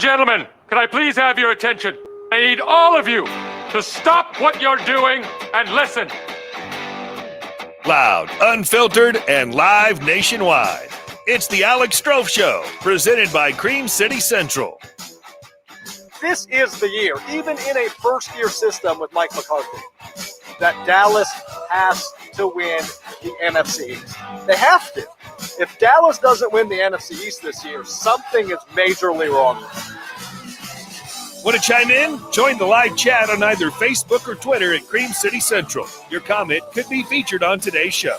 and gentlemen, can I please have your attention? I need all of you to stop what you're doing and listen. Loud, unfiltered, and live nationwide. It's the Alex Strouf Show, presented by Cream City Central. This is the year, even in a first-year system with Mike McCarthy, that Dallas has to win the NFC East. They have to. If Dallas doesn't win the NFC East this year, something is majorly wrong. Want to chime in? Join the live chat on either Facebook or Twitter at Cream City Central. Your comment could be featured on today's show.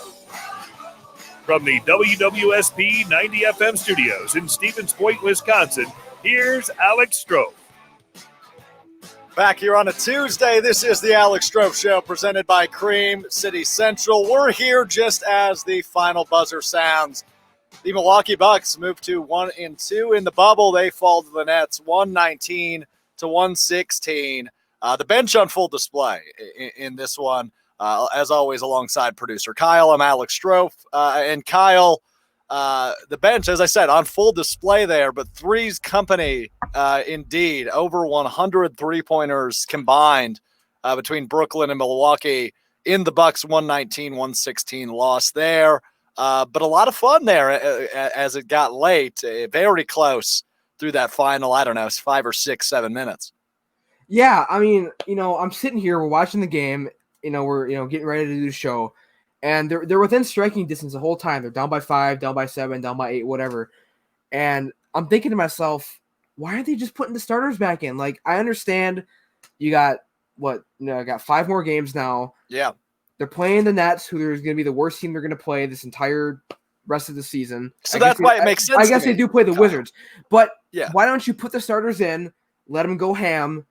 From the WWSP 90 FM studios in Stevens Point, Wisconsin, here's Alex Strouf. Back here on a Tuesday, this is the Alex Strouf Show presented by Cream City Central. We're here just as the final buzzer sounds. The Milwaukee Bucks move to 1-2 in the bubble. They fall to the Nets 119 to 116. The bench on full display in this one, as always, alongside producer Kyle. I'm Alex Strouf. And Kyle, the bench, as I said, on full display there, but three's company indeed. Over 100 three-pointers combined between Brooklyn and Milwaukee in the Bucks 119-116 loss there. But a lot of fun there as it got late. Very close through that final, 5 or 6, 7 minutes. Yeah, I mean, I'm sitting here, we're watching the game, we're, getting ready to do the show, and they're within striking distance the whole time. They're down by 5, down by 7, down by 8, whatever. And I'm thinking to myself, why aren't they just putting the starters back in? Like, I understand you got, got 5 more games now. Yeah. They're playing the Nets, who is going to be the worst team they're going to play this entire rest of the season. So that's why it makes sense. I guess they do play the Wizards. But yeah, why don't you put the starters in, let them go ham,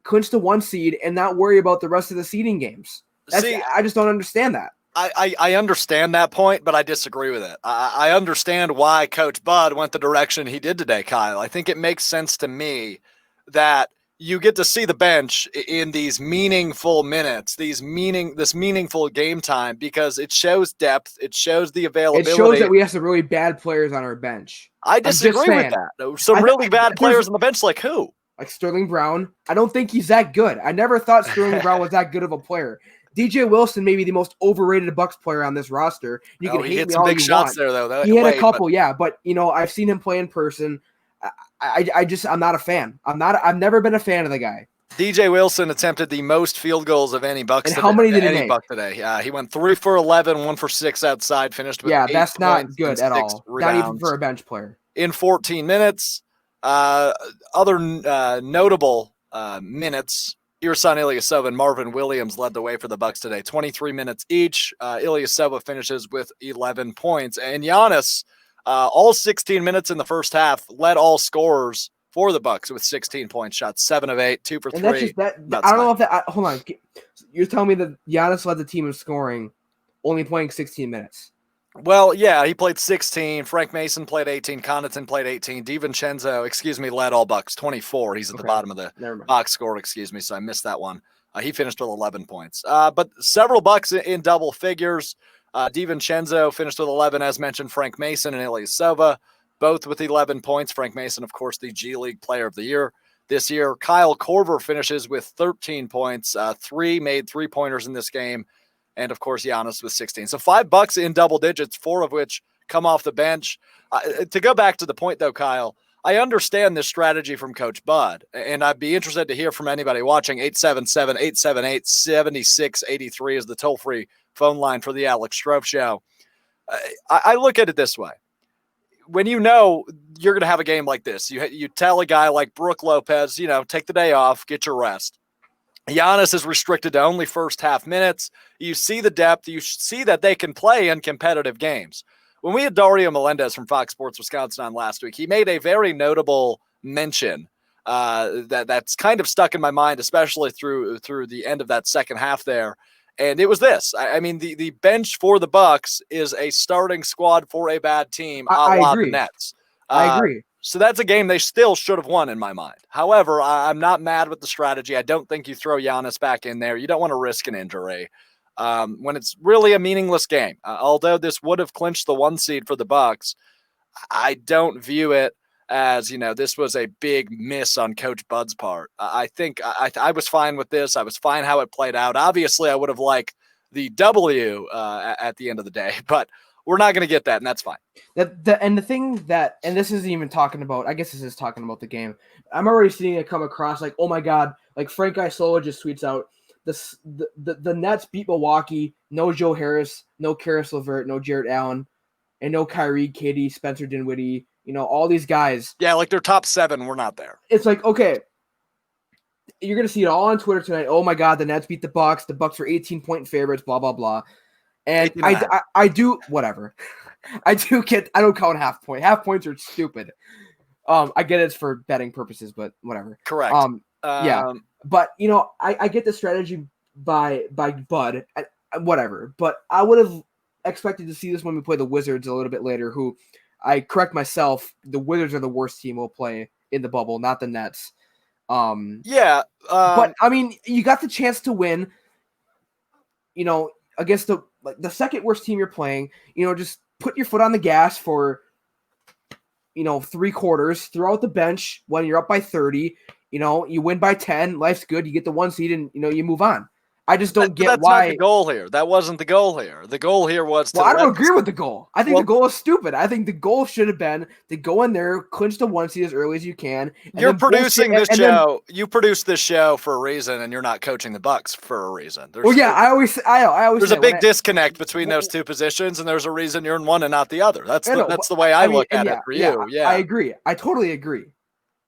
clinch the 1 seed, and not worry about the rest of the seeding games? I just don't understand that. I understand that point, but I disagree with it. I understand why Coach Bud went the direction he did today, Kyle. I think it makes sense to me that you get to see the bench in these meaningful minutes, this meaningful game time, because it shows depth, it shows the availability. It shows that we have some really bad players on our bench. I disagree with that. Some really bad players on the bench, like who? Like Sterling Brown. I don't think he's that good. I never thought Sterling Brown was that good of a player. DJ Wilson may be the most overrated Bucks player on this roster. You can hate me all you want. He hit some big shots there, though. He had a couple, yeah. But I've seen him play in person. I'm not a fan. I've never been a fan of the guy. DJ Wilson attempted the most field goals of any Bucks. And how many did he make? Buck today? He went 3 for 11, 1 for 6 outside. Finished with 8 that's not points good and at 6 all. rebounds. Not even for a bench player. In 14 minutes, other notable minutes. Ersan Ilyasova and Marvin Williams led the way for the Bucks today. 23 minutes each. Ilyasova finishes with 11 points. And Giannis, all 16 minutes in the first half, led all scorers for the Bucks with 16 points. Shot 7 of 8, 2 for 3. And that's just that. I don't know if that. Hold on. You're telling me that Giannis led the team in scoring, only playing 16 minutes. Well, yeah, he played 16. Frank Mason played 18. Connaughton played 18. DiVincenzo, led all Bucks, 24. He's at the bottom of the box score, so I missed that one. He finished with 11 points. But several Bucks in double figures. DiVincenzo finished with 11, as mentioned. Frank Mason and Ilyasova, both with 11 points. Frank Mason, of course, the G League Player of the Year this year. Kyle Korver finishes with 13 points. 3 made 3-pointers in this game. And, of course, Giannis with 16. So 5 Bucks in double digits, 4 of which come off the bench. To go back to the point, though, Kyle, I understand this strategy from Coach Bud, and I'd be interested to hear from anybody watching. 877-878-7683 is the toll-free phone line for the Alex Strouf Show. I look at it this way. When you're going to have a game like this, you tell a guy like Brook Lopez, take the day off, get your rest. Giannis is restricted to only first half minutes. You see the depth. You see that they can play in competitive games. When we had Dario Melendez from Fox Sports Wisconsin on last week, he made a very notable mention that's kind of stuck in my mind, especially through the end of that second half there. And it was this. I mean, the bench for the Bucks is a starting squad for a bad team. I agree. The Nets. I agree. So that's a game they still should have won in my mind. However, I'm not mad with the strategy. I don't think you throw Giannis back in there. You don't want to risk an injury when it's really a meaningless game. Although this would have clinched the 1 seed for the Bucks, I don't view it as, this was a big miss on Coach Bud's part. I think I was fine with this. I was fine how it played out. Obviously, I would have liked the W at the end of the day, but we're not going to get that, and that's fine. And this isn't even talking about, I guess this is talking about the game. I'm already seeing it come across like, oh my God, like Frank Isola just tweets out, the Nets beat Milwaukee, no Joe Harris, no Karis LeVert, no Jarrett Allen, and no Kyrie, KD, Spencer Dinwiddie, all these guys. Yeah, like their top 7 were not there. It's like, okay, you're going to see it all on Twitter tonight. Oh my God, the Nets beat the Bucks. The Bucks are 18-point favorites, blah, blah, blah. And I do, whatever. I don't count half point. Half points are stupid. I get it's for betting purposes, but whatever. Correct. Yeah. But, I get the strategy by Bud, whatever. But I would have expected to see this when we play the Wizards a little bit later, who, I correct myself, the Wizards are the worst team we'll play in the bubble, not the Nets. But, I mean, you got the chance to win, against the second worst team you're playing. Just put your foot on the gas for, 3 quarters, throw out the bench when you're up by 30. You win by 10, life's good. You get the 1 seed and, you move on. I just don't get why. Not the goal here. That wasn't the goal here. The goal here was to. Well, I don't agree with the goal. I think the goal is stupid. I think the goal should have been to go in there, clinch the 1 seed as early as you can. You're producing this show. You produced this show for a reason, and you're not coaching the Bucks for a reason. I always. There's a big disconnect between those two positions, and there's a reason you're in one and not the other. That's the way I look at it for you. Yeah, I agree. I totally agree.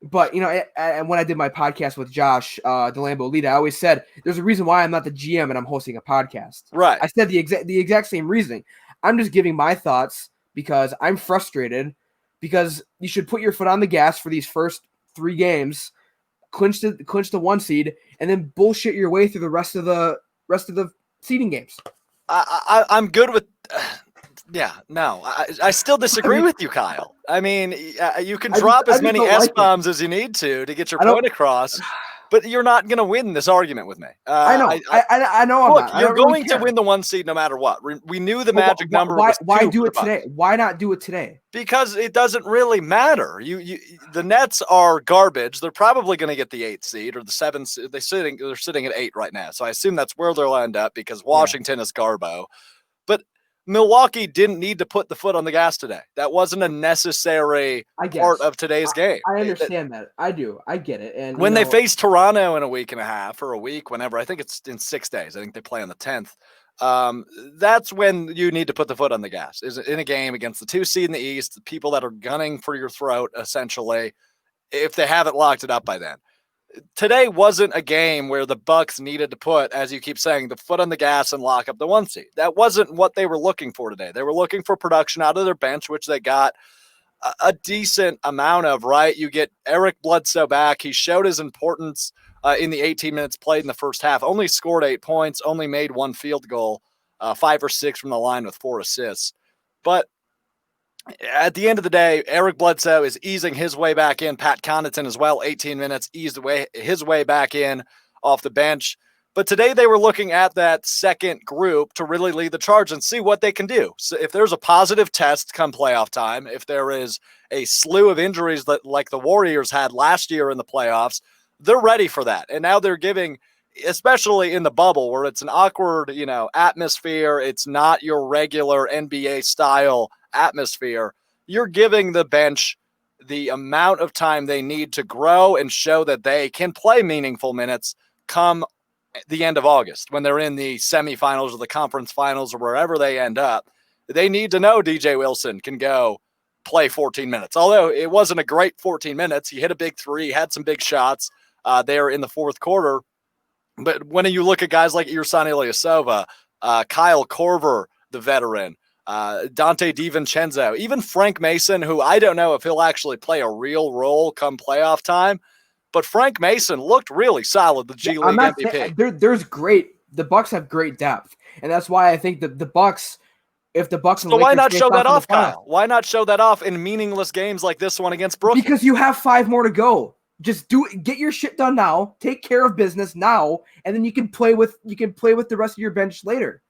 But, and when I did my podcast with Josh, DeLambo Lita, I always said there's a reason why I'm not the GM and I'm hosting a podcast. Right. I said the exact same reasoning. I'm just giving my thoughts because I'm frustrated, because you should put your foot on the gas for these first 3 games, clinch the 1 seed, and then bullshit your way through the rest of the seeding games. I'm good with. Yeah, no, I still disagree with you, Kyle. I mean, you can drop as many S-bombs as you need to get your point across, but you're not going to win this argument with me. I know. I know. Look, you're going to win the 1 seed no matter what. We knew the magic number was 2. Why do it today? Why not do it today? Because it doesn't really matter. The Nets are garbage. They're probably going to get the 8th seed or the 7th seed. They're sitting at 8 right now, so I assume that's where they'll end up because Washington is garbo. But Milwaukee didn't need to put the foot on the gas today. That wasn't a necessary part of today's game. I understand that. I do. I get it. And when they face Toronto in a week and a half or a week, whenever, I think it's in 6 days. I think they play on the 10th. That's when you need to put the foot on the gas. Is in a game against the 2 seed in the East, the people that are gunning for your throat, essentially, if they haven't locked it up by then. Today wasn't a game where the Bucks needed to put, as you keep saying, the foot on the gas and lock up the 1 seed. That wasn't what they were looking for today. They were looking for production out of their bench, which they got a decent amount of, right? You get Eric Bledsoe back. He showed his importance in the 18 minutes played in the first half. Only scored 8 points, only made 1 field goal, 5 or 6 from the line with 4 assists. But at the end of the day, Eric Bledsoe is easing his way back in. Pat Connaughton as well, 18 minutes, eased his way back in off the bench. But today they were looking at that second group to really lead the charge and see what they can do. So if there's a positive test come playoff time, if there is a slew of injuries that like the Warriors had last year in the playoffs, they're ready for that. And now they're giving, especially in the bubble where it's an awkward, atmosphere, it's not your regular NBA style atmosphere, you're giving the bench the amount of time they need to grow and show that they can play meaningful minutes come the end of August when they're in the semifinals or the conference finals or wherever they end up. They need to know DJ Wilson can go play 14 minutes. Although it wasn't a great 14 minutes. He hit a big 3, had some big shots there in the fourth quarter. But when you look at guys like Ersan Ilyasova, Kyle Korver, the veteran, Dante DiVincenzo, even Frank Mason, who I don't know if he'll actually play a real role come playoff time, but Frank Mason looked really solid, the G League MVP. There's great – the Bucks have great depth, and that's why I think that the Bucks – if the Bucks – So why not show that off, Kyle? Why not show that off in meaningless games like this one against Brooklyn? Because you have 5 more to go. Just get your shit done now, take care of business now, and then you can play with the rest of your bench later.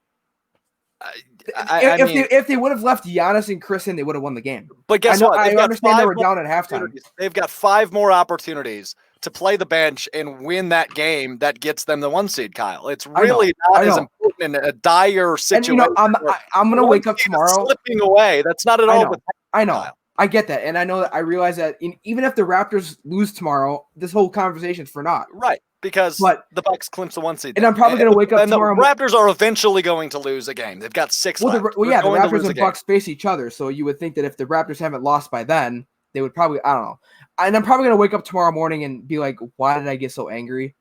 If they would have left Giannis and Christensen, they would have won the game. But guess what? I understand they were down at halftime. They've got 5 more opportunities to play the bench and win that game that gets them the 1 seed, Kyle. It's really not as important in a dire situation. And, I'm going to wake up tomorrow. Slipping away. That's not at all. I know. I get that. And I know that I realize that even if the Raptors lose tomorrow, this whole conversation is for naught. Right. Because the Bucks clinch the 1 seed. And I'm probably going to wake up tomorrow. And the Raptors are eventually going to lose a game. They've got 6 left. The Raptors and Bucks face each other. So you would think that if the Raptors haven't lost by then, they would probably, I don't know. And I'm probably going to wake up tomorrow morning and be like, why did I get so angry?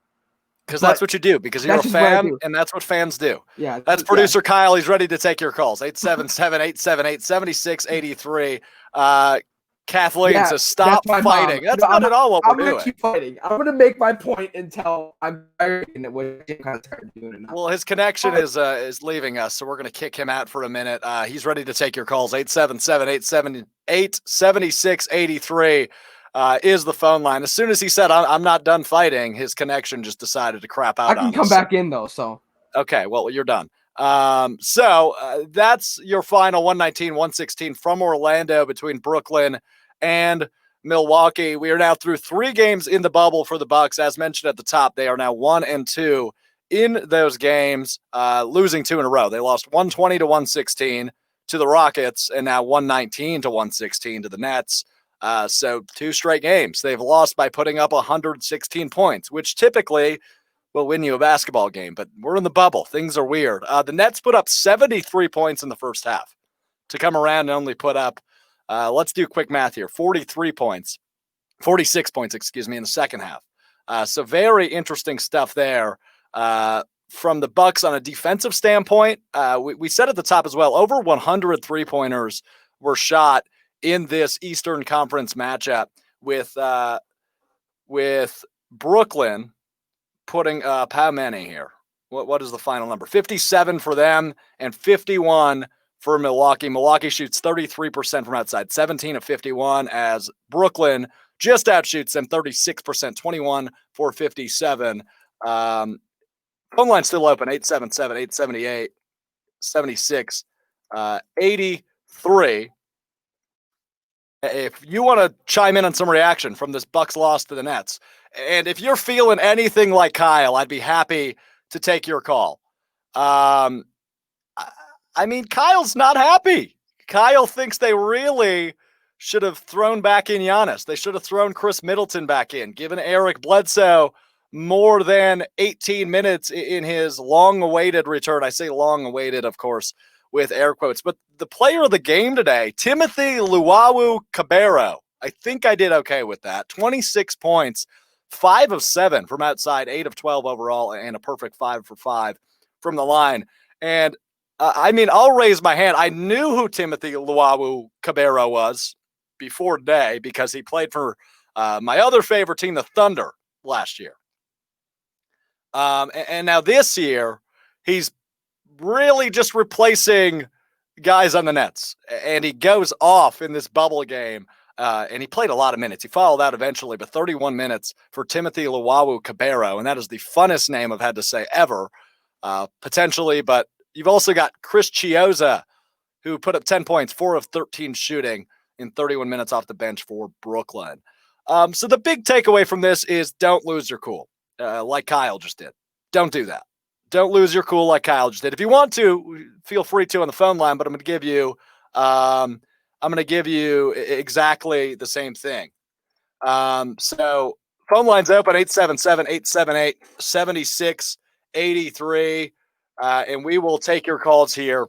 Because that's what you do. Because you're a fan, and that's what fans do. Yeah. That's producer Kyle. He's ready to take your calls. 877-878-7683. Kathleen says, stop fighting. That's not at all what we're doing. I'm going to keep fighting. I'm going to make my point until I'm tired and kind of tired doing it now. Well, his connection is leaving us, so we're going to kick him out for a minute. He's ready to take your calls. 877-878-7683 is the phone line. As soon as he said, I'm not done fighting, his connection just decided to crap out on us. I can come back in, though, so. Okay, well, you're done. So that's your final 119-116 from Orlando between Brooklyn and Milwaukee. We are now through 3 games in the bubble for the Bucks. As mentioned at the top, they are now 1-2 in those games, losing 2 in a row. They lost 120-116 to the Rockets and now 119-116 to the Nets. So 2 straight games. They've lost by putting up 116 points, which typically will win you a basketball game, but we're in the bubble. Things are weird. The Nets put up 73 points in the first half to come around and only put up, let's do quick math here, 46 points, in the second half. So very interesting stuff there from the Bucks on a defensive standpoint. We said at the top as well, over 100 3-pointers were shot in this Eastern Conference matchup with Brooklyn putting up how many here? What is the final number? 57 for them and 51 for Milwaukee. Milwaukee shoots 33% from outside, 17 of 51, as Brooklyn just outshoots them 36%, 21 for 57. Phone line's still open, 877-878-7683. If you want to chime in on some reaction from this Bucks loss to the Nets, and if you're feeling anything like Kyle, I'd be happy to take your call. I mean, Kyle's not happy. Kyle thinks they really should have thrown back in Giannis. They should have thrown Chris Middleton back in, given Eric Bledsoe more than 18 minutes in his long-awaited return. I say long-awaited, of course, with air quotes. But the player of the game today, Timothy Luwawu-Cabarrot, I think I did okay with that. 26 points, 5 of 7 from outside, 8 of 12 overall, and a perfect 5 for 5 from the line. And I mean, I'll raise my hand. I knew who Timothy Luwawu-Cabarrot was before today because he played for my other favorite team, the Thunder, last year. And now this year, he's really just replacing guys on the Nets. And he goes off in this bubble game. And he played a lot of minutes. He followed out eventually, but 31 minutes for Timothy Luwawu-Cabarrot. And that is the funnest name I've had to say ever, potentially. But you've also got Chris Chiozza, who put up 10 points, 4 of 13 shooting in 31 minutes off the bench for Brooklyn. So the big takeaway from this is don't lose your cool, like Kyle just did. Don't do that. Don't lose your cool like Kyle just did. If you want to, feel free to on the phone line, but I'm going to give you exactly the same thing. So phone line's open, 877-878-7683. And we will take your calls here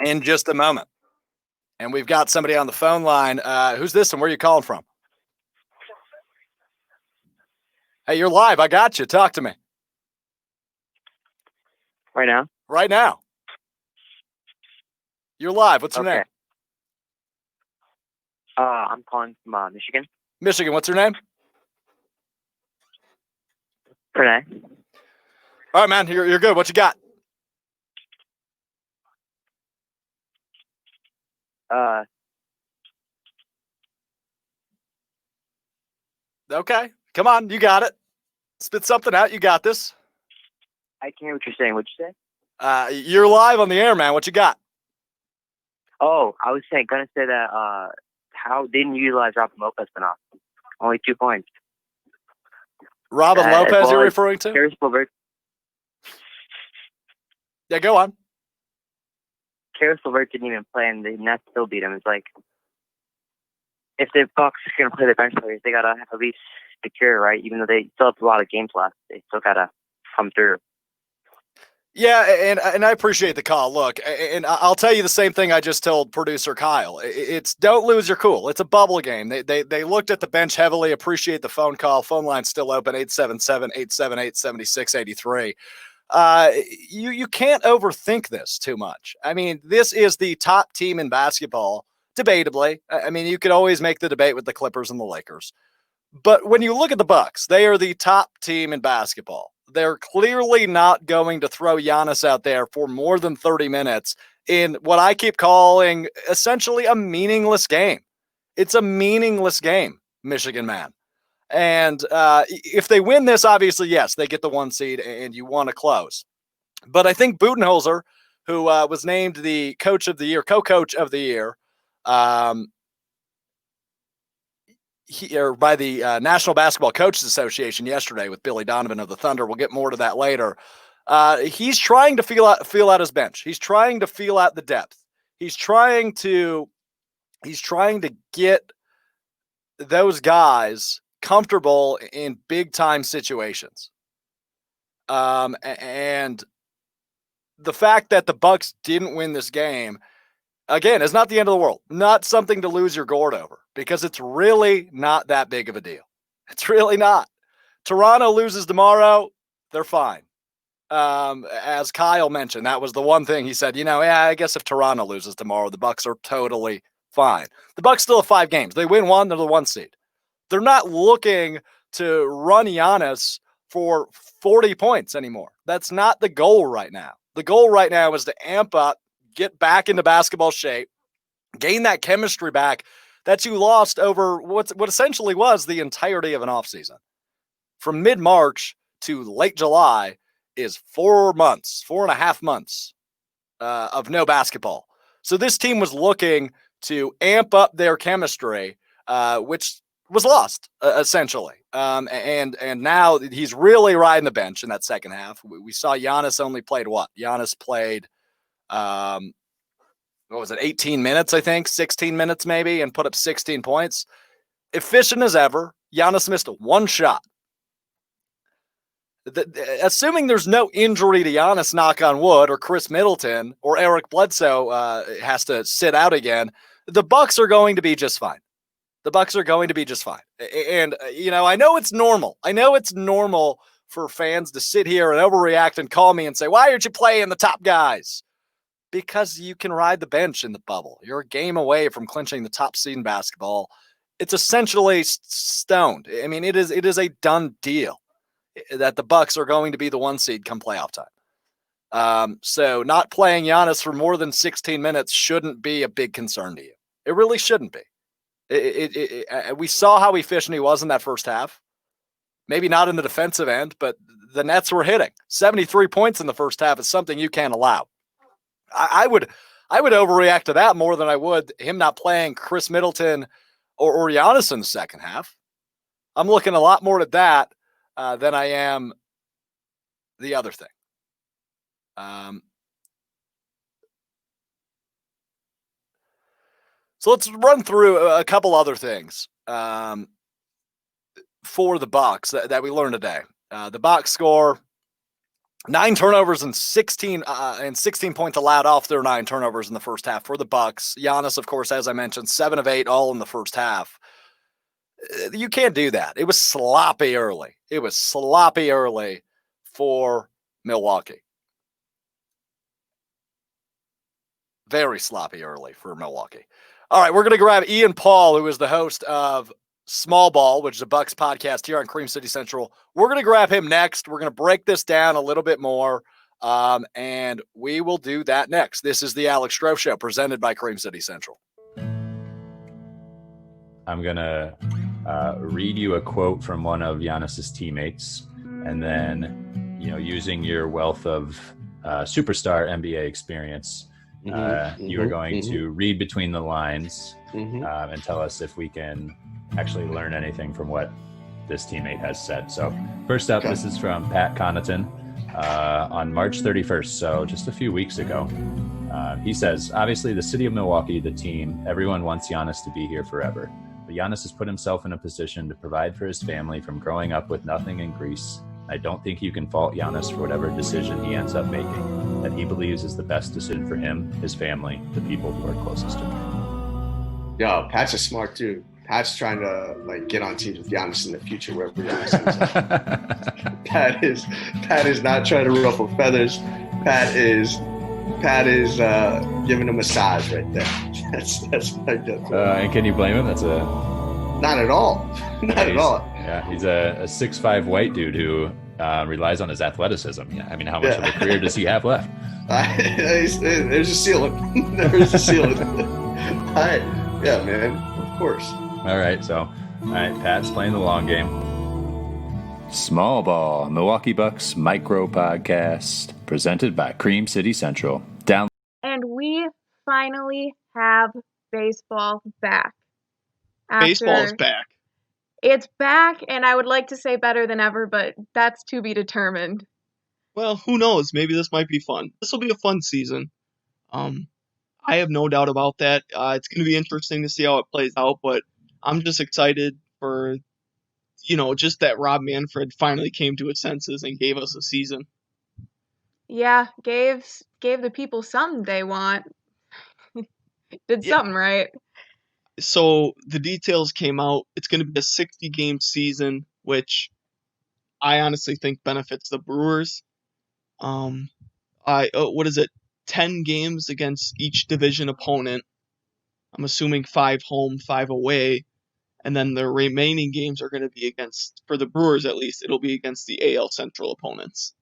in just a moment. And we've got somebody on the phone line. Who's this and where are you calling from? Hey, you're live. I got you. Talk to me. Right now? Right now. You're live. What's your name? I'm calling from Michigan. Michigan. What's your name? Pranay. All right, man. You're good. What you got? Okay. Come on. You got it. Spit something out. You got this. I can't hear what you're saying. What'd you say? You're live on the air, man. What you got? Oh, I was gonna say that. How didn't you utilize Robin Lopez enough? Only 2 points. Robin Lopez, well you're as referring to? Karis LeVert. Yeah, go on. Karis LeVert didn't even play, and the Nets still beat him. It's like, if the Bucks are gonna play the bench players, they gotta at least secure, right? Even though they still have a lot of games left, they still gotta come through. Yeah, and I appreciate the call. Look, and I'll tell you the same thing I just told producer Kyle. It's don't lose your cool. It's a bubble game. They looked at the bench heavily. Appreciate the phone call. Phone line's still open, 877-878-7683. You can't overthink this too much. I mean, this is the top team in basketball, debatably. I mean, you could always make the debate with the Clippers and the Lakers. But when you look at the Bucks, they are the top team in basketball. They're clearly not going to throw Giannis out there for more than 30 minutes in what I keep calling essentially a meaningless game. It's a meaningless game, Michigan man. And if they win this, obviously, yes, they get the 1 seed and you want to close. But I think Budenholzer, who was named the coach of the year, co-coach of the year, by the National Basketball Coaches Association yesterday with Billy Donovan of the Thunder. We'll get more to that later. He's trying to feel out his bench. He's trying to feel out the depth. He's trying to get those guys comfortable in big time situations. And the fact that the Bucks didn't win this game, again, it's not the end of the world. Not something to lose your gourd over, because it's really not that big of a deal. It's really not. Toronto loses tomorrow, they're fine. As Kyle mentioned, that was the one thing he said, I guess if Toronto loses tomorrow, the Bucks are totally fine. The Bucks still have 5 games. They win 1, they're the 1 seed. They're not looking to run Giannis for 40 points anymore. That's not the goal right now. The goal right now is to amp up, get back into basketball shape, gain that chemistry back that you lost over what essentially was the entirety of an offseason. From mid-March to late July is 4.5 months of no basketball. So this team was looking to amp up their chemistry, which was lost essentially. And now he's really riding the bench in that second half. We saw Giannis only played what? Giannis played 18 minutes, I think, 16 minutes maybe, and put up 16 points. Efficient as ever. Giannis missed 1 shot. Assuming there's no injury to Giannis, knock on wood, or Chris Middleton or Eric Bledsoe has to sit out again, the Bucks are going to be just fine. The Bucks are going to be just fine. And, I know it's normal. I know it's normal for fans to sit here and overreact and call me and say, why aren't you playing the top guys? Because you can ride the bench in the bubble. You're a game away from clinching the top seed in basketball. It's essentially stoned. I mean, it is a done deal that the Bucks are going to be the 1 seed come playoff time. So not playing Giannis for more than 16 minutes shouldn't be a big concern to you. It really shouldn't be. We saw how efficient he was in that first half. Maybe not in the defensive end, but the Nets were hitting. 73 points in the first half is something you can't allow. I would overreact to that more than I would him not playing Chris Middleton or Giannis in the second half. I'm looking a lot more at that than I am the other thing. So let's run through a couple other things for the Bucks that we learned today. The Bucks score 9 turnovers and 16 points allowed off their 9 turnovers in the first half for the Bucks. Giannis, of course, as I mentioned, 7 of 8 all in the first half. You can't do that. It was sloppy early. It was sloppy early for Milwaukee. Very sloppy early for Milwaukee. All right, we're going to grab Ian Paul, who is the host of Small Ball, which is a Bucks podcast here on Cream City Central. We're going to grab him next. We're going to break this down a little bit more, and we will do that next. This is the Alex Strouf Show, presented by Cream City Central. I'm going to read you a quote from one of Giannis's teammates, and then, using your wealth of superstar NBA experience. You are going to read between the lines and tell us if we can actually learn anything from what this teammate has said. So first up, this is from Pat Connaughton on March 31st, so just a few weeks ago. He says, obviously the city of Milwaukee, the team, everyone wants Giannis to be here forever. But Giannis has put himself in a position to provide for his family from growing up with nothing in Greece. I don't think you can fault Giannis for whatever decision he ends up making, that he believes is the best decision for him, his family, the people who are closest to him. Yo, Pat's a smart dude. Pat's trying to get on teams with Giannis in the future, wherever Giannis ends up. Pat is not trying to ruffle feathers. Pat is giving a massage right there. That's my gut. And can you blame him? Not at all. Not at all. Yeah, he's a 6'5" white dude who relies on his athleticism. Yeah, I mean, how much of a career does he have left? There's a ceiling. There's a ceiling. Yeah, man. Of course. All right, Pat's playing the long game. Small Ball, Milwaukee Bucks Micro Podcast, presented by Cream City Central. And we finally have baseball back. Baseball's back. It's back, and I would like to say better than ever, but that's to be determined. Well, who knows? Maybe this might be fun. This will be a fun season. I have no doubt about that. It's going to be interesting to see how it plays out, but I'm just excited for, just that Rob Manfred finally came to his senses and gave us a season. Yeah, gave the people something they want. Did something right. So the details came out. It's going to be a 60-game season, which I honestly think benefits the Brewers. What is it? 10 games against each division opponent. I'm assuming 5 home, 5 away. And then the remaining games are going to be against, for the Brewers at least, it'll be against the AL Central opponents.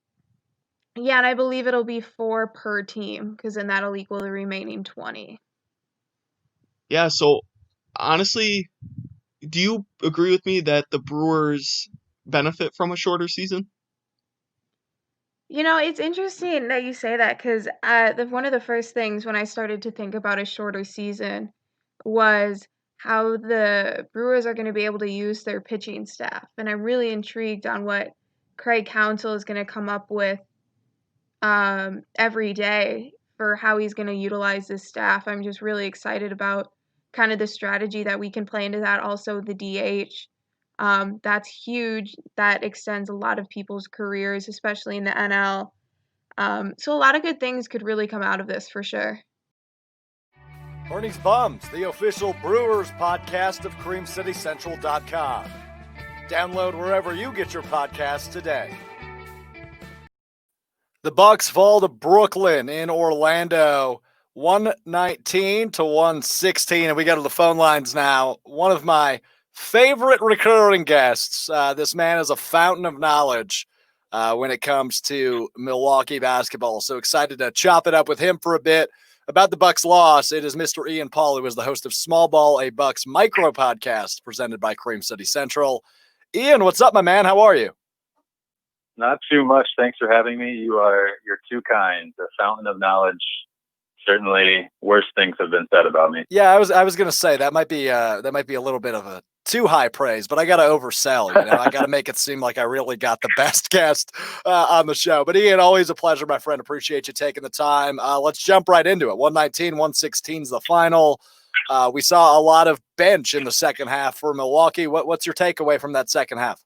Yeah, and I believe it'll be 4 per team, because then that'll equal the remaining 20. Yeah, so honestly, do you agree with me that the Brewers benefit from a shorter season? It's interesting that you say that, because one of the first things when I started to think about a shorter season was how the Brewers are going to be able to use their pitching staff. And I'm really intrigued on what Craig Counsell is going to come up with every day for how he's going to utilize this staff. I'm just really excited about kind of the strategy that we can play into that. Also, the DH. That's huge. That extends a lot of people's careers, especially in the NL. So a lot of good things could really come out of this for sure. Bernie's Bums, the official Brewers podcast of CreamCityCentral.com. Download wherever you get your podcasts today. The Bucks fall to Brooklyn in Orlando, 119-116, and we go to the phone lines now. One of my favorite recurring guests. This man is a fountain of knowledge when it comes to Milwaukee basketball. So excited to chop it up with him for a bit about the Bucks loss. It is Mr. Ian Paul, who is the host of Small Ball, a Bucks Micro Podcast presented by Cream City Central. Ian, what's up, my man? How are you? Not too much. Thanks for having me. You're too kind. A fountain of knowledge. Certainly, worse things have been said about me. Yeah, I was going to say that might be a little bit of a too high praise, but I got to oversell. I got to make it seem like I really got the best guest on the show. But Ian, always a pleasure, my friend. Appreciate you taking the time. Let's jump right into it. 119-116 is the final. We saw a lot of bench in the second half for Milwaukee. What's your takeaway from that second half?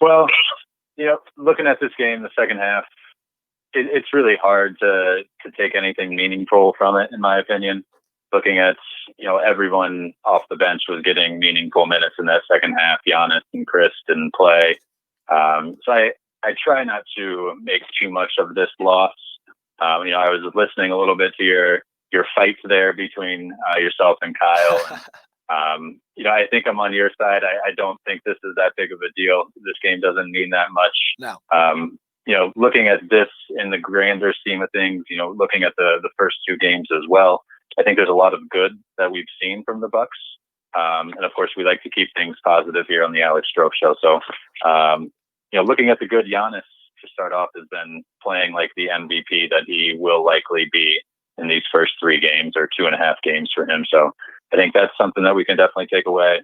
Well, looking at this game, the second half, it's really hard to take anything meaningful from it, in my opinion. Looking at, everyone off the bench was getting meaningful minutes in that second half. Giannis and Chris didn't play. So I try not to make too much of this loss. I was listening a little bit to your fights there between yourself and Kyle. And, I think I'm on your side. I don't think this is that big of a deal. This game doesn't mean that much. No. Looking at this in the grander scheme of things, looking at the first 2 games as well, I think there's a lot of good that we've seen from the Bucks. And of course, we like to keep things positive here on the Alex Strouf Show. So, looking at the good, Giannis to start off has been playing like the MVP that he will likely be in these first 3 games or 2.5 games for him. So I think that's something that we can definitely take away.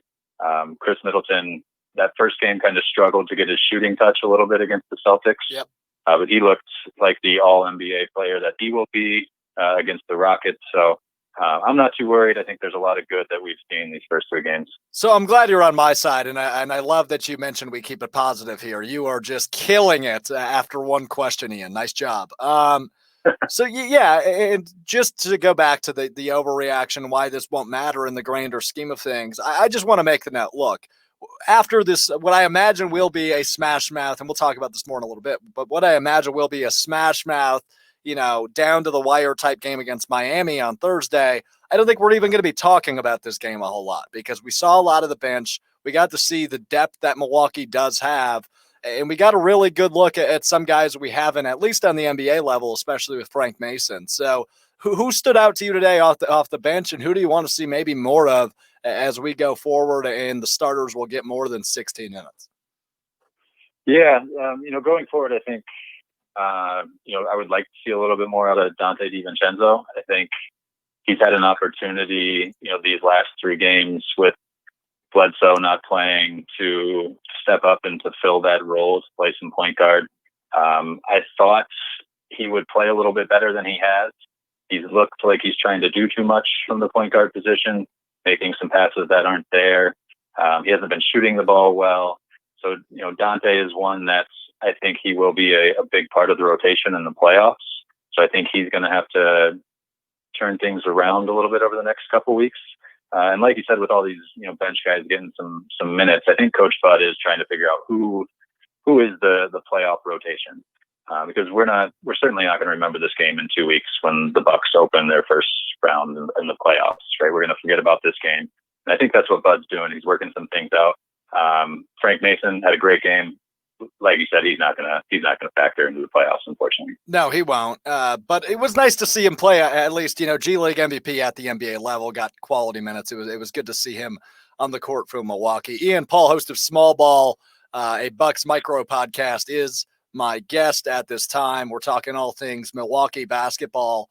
Chris Middleton, that first game kind of struggled to get his shooting touch a little bit against the Celtics. Yep. But he looked like the all-NBA player that he will be against the Rockets. So I'm not too worried. I think there's a lot of good that we've seen these first 3 games. So I'm glad you're on my side, and I love that you mentioned we keep it positive here. You are just killing it after one question, Ian. Nice job. So yeah, and just to go back to the overreaction, why this won't matter in the grander scheme of things, I just want to make the note. Look, after this, what I imagine will be a smash mouth, and we'll talk about this more in a little bit, but what I imagine will be a smash mouth, down to the wire type game against Miami on Thursday. I don't think we're even going to be talking about this game a whole lot because we saw a lot of the bench. We got to see the depth that Milwaukee does have. And we got a really good look at some guys we haven't, at least on the NBA level, especially with Frank Mason. So who stood out to you today off the bench, and who do you want to see maybe more of as we go forward and the starters will get more than 16 minutes? Yeah, going forward, I think, I would like to see a little bit more out of Dante DiVincenzo. I think he's had an opportunity, these last 3 games with Bledsoe not playing to step up and to fill that role, to play some point guard. I thought he would play a little bit better than he has. He's looked like he's trying to do too much from the point guard position, making some passes that aren't there. He hasn't been shooting the ball well. So, Dante is one that I think he will be a big part of the rotation in the playoffs. So I think he's going to have to turn things around a little bit over the next couple weeks. And like you said, with all these, bench guys getting some minutes, I think Coach Bud is trying to figure out who is the playoff rotation. Because we're certainly not going to remember this game in 2 weeks when the Bucks open their first round in the playoffs, right? We're going to forget about this game. And I think that's what Bud's doing. He's working some things out. Frank Mason had a great game. Like you said, he's not gonna factor into the playoffs, unfortunately. No, he won't. But it was nice to see him play. At least, G League MVP at the NBA level, got quality minutes. It was good to see him on the court for Milwaukee. Ian Paul, host of Small Ball, a Bucks Micro Podcast, is my guest at this time. We're talking all things Milwaukee basketball.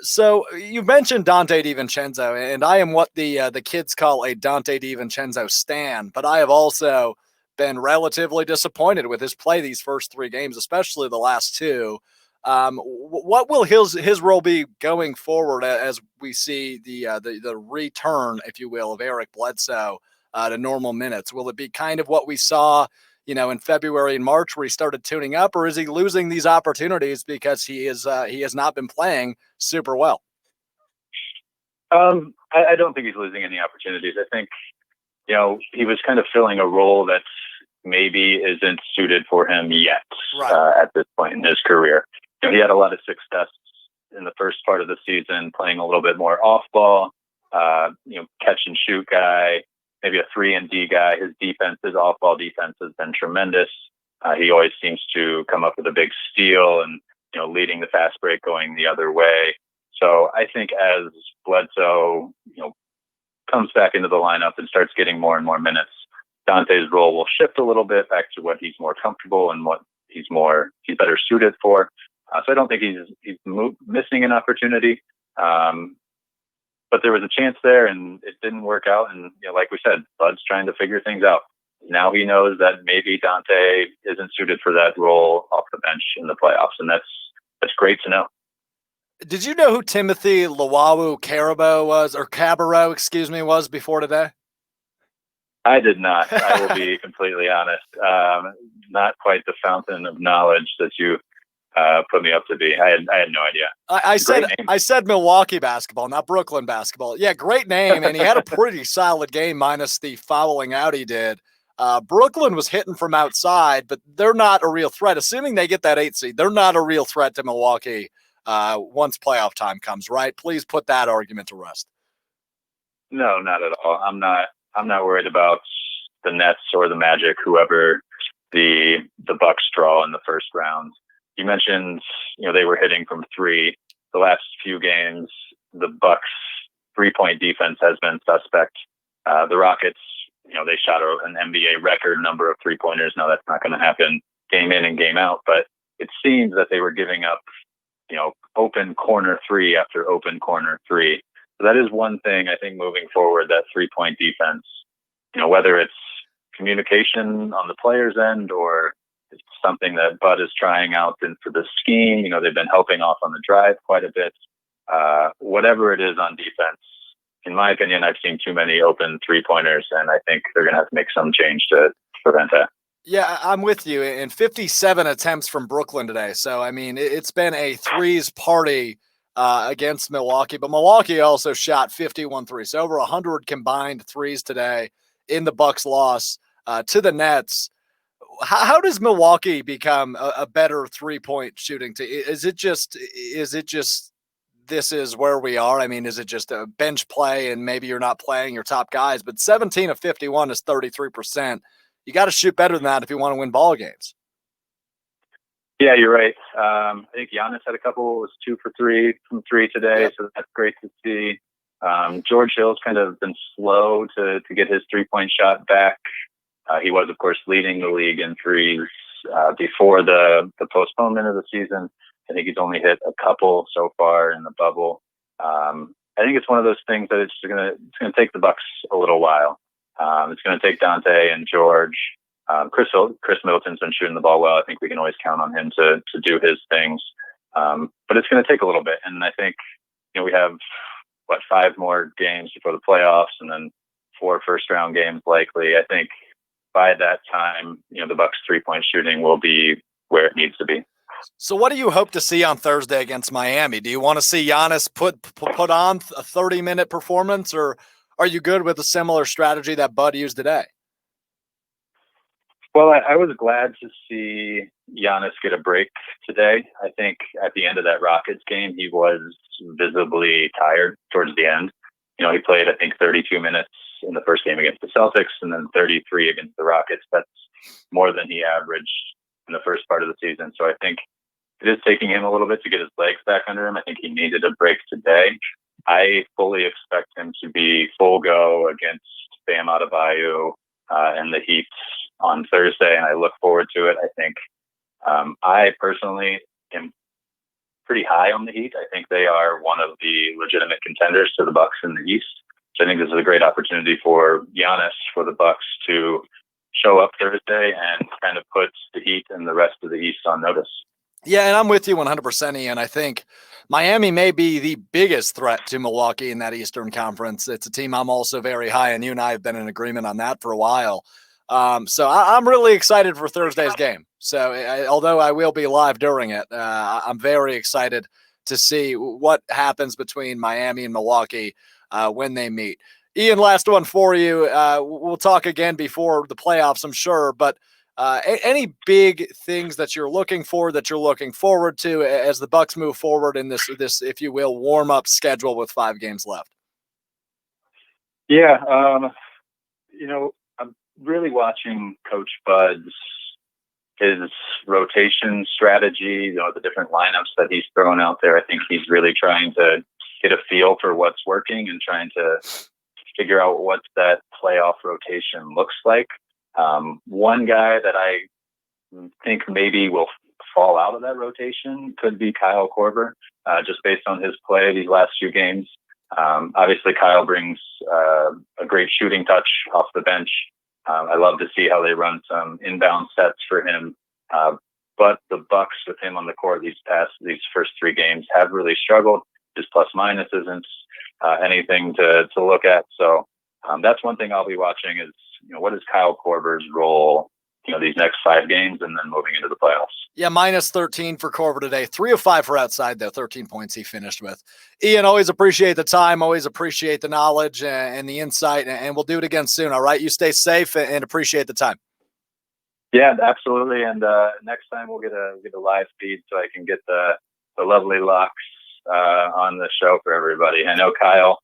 So you mentioned Dante DiVincenzo, and I am what the kids call a Dante DiVincenzo stan, but I have also been relatively disappointed with his play these first 3 games, especially the last 2. What will his role be going forward as we see the return, if you will, of Eric Bledsoe to normal minutes? Will it be kind of what we saw, in February and March where he started tuning up, or is he losing these opportunities because he has not been playing super well? I don't think he's losing any opportunities. I think, he was kind of filling a role that maybe isn't suited for him yet, right, at this point in his career. He had a lot of success in the first part of the season, playing a little bit more off ball, catch and shoot guy, maybe a 3-and-D guy. His defense, his off ball defense has been tremendous. He always seems to come up with a big steal and, leading the fast break going the other way. So I think as Bledsoe, comes back into the lineup and starts getting more and more minutes, Dante's role will shift a little bit back to what he's more comfortable and what he's better suited for. So I don't think he's missing an opportunity. But there was a chance there and it didn't work out. And, like we said, Bud's trying to figure things out. Now he knows that maybe Dante isn't suited for that role off the bench in the playoffs. And that's great to know. Did you know who Timothy Luwawu-Cabarrot was before today? I did not. I will be completely honest. Not quite the fountain of knowledge that you put me up to be. I had no idea. I said Milwaukee basketball, not Brooklyn basketball. Yeah, great name, and he had a pretty solid game minus the fouling out he did. Brooklyn was hitting from outside, but they're not a real threat. Assuming they get that 8 seed, they're not a real threat to Milwaukee once playoff time comes, right? Please put that argument to rest. No, not at all. I'm not worried about the Nets or the Magic, whoever the Bucks draw in the first round. You mentioned, they were hitting from 3. The last few games, the Bucks 3-point defense has been suspect. The Rockets, they shot an NBA record number of 3-pointers. Now that's not going to happen game in and game out, but it seems that they were giving up, open corner three after open corner three. So that is one thing I think moving forward, that 3-point defense, whether it's communication on the player's end or it's something that Bud is trying out for the scheme. They've been helping off on the drive quite a bit. Whatever it is on defense, in my opinion, I've seen too many open 3-pointers, and I think they're going to have to make some change to prevent that. Yeah, I'm with you. In 57 attempts from Brooklyn today. So, I mean, it's been a threes party against Milwaukee, but Milwaukee also shot 51 threes. So over 100 combined threes today in the Bucks loss to the Nets. How does Milwaukee become a better 3-point shooting team? Is it just this is where we are? I mean, is it just a bench play and maybe you're not playing your top guys? But 17 of 51 is 33%. You got to shoot better than that if you want to win ball games. Yeah, you're right. I think Giannis had a couple, was 2 for 3 from 3 today, so that's great to see. George Hill's kind of been slow to get his 3-point shot back. He was, of course, leading the league in threes before the postponement of the season. I think he's only hit a couple so far in the bubble. I think it's one of those things that it's going to take the Bucks a little while. It's going to take Dante and George. Chris Middleton's been shooting the ball well. I think we can always count on him to do his things. But it's going to take a little bit. And I think, we have, 5 more games before the playoffs and then 4 first-round games likely. I think by that time, the Bucks 3-point shooting will be where it needs to be. So what do you hope to see on Thursday against Miami? Do you want to see Giannis put on a 30-minute performance, or are you good with a similar strategy that Bud used today? Well, I was glad to see Giannis get a break today. I think at the end of that Rockets game, he was visibly tired towards the end. He played, I think, 32 minutes in the first game against the Celtics and then 33 against the Rockets. That's more than he averaged in the first part of the season. So I think it is taking him a little bit to get his legs back under him. I think he needed a break today. I fully expect him to be full go against Bam Adebayo and the Heat on Thursday, and I look forward to it. I think I personally am pretty high on the Heat. I think they are one of the legitimate contenders to the Bucks in the East. So I think this is a great opportunity for Giannis, for the Bucks to show up Thursday and kind of put the Heat and the rest of the East on notice. Yeah, and I'm with you 100%, Ian. I think Miami may be the biggest threat to Milwaukee in that Eastern Conference. It's a team I'm also very high, and you and I have been in agreement on that for a while. So I'm really excited for Thursday's game. So although I will be live during it, I'm very excited to see what happens between Miami and Milwaukee when they meet. Ian, last one for you. We'll talk again before the playoffs, I'm sure, but any big things that you're looking for, that you're looking forward to as the Bucks move forward in this, if you will, warm-up schedule with 5 games left? Yeah, I'm really watching Coach Bud's his rotation strategy, the different lineups that he's throwing out there. I think he's really trying to get a feel for what's working and trying to figure out what that playoff rotation looks like. One guy that I think maybe will fall out of that rotation could be Kyle Korver, just based on his play these last few games. Obviously, Kyle brings a great shooting touch off the bench. I love to see how they run some inbound sets for him. But the Bucks with him on the court these first 3 games have really struggled. His plus minus isn't anything to look at. So that's one thing I'll be watching is, what is Kyle Korver's role, these next 5 games and then moving into the playoffs. Yeah, minus 13 for Korver today. 3 of 5 for outside, though. 13 points he finished with. Ian, always appreciate the time. Always appreciate the knowledge and the insight. And we'll do it again soon, all right? You stay safe and appreciate the time. Yeah, absolutely. And next time we'll get a live feed so I can get the lovely locks on the show for everybody. I know Kyle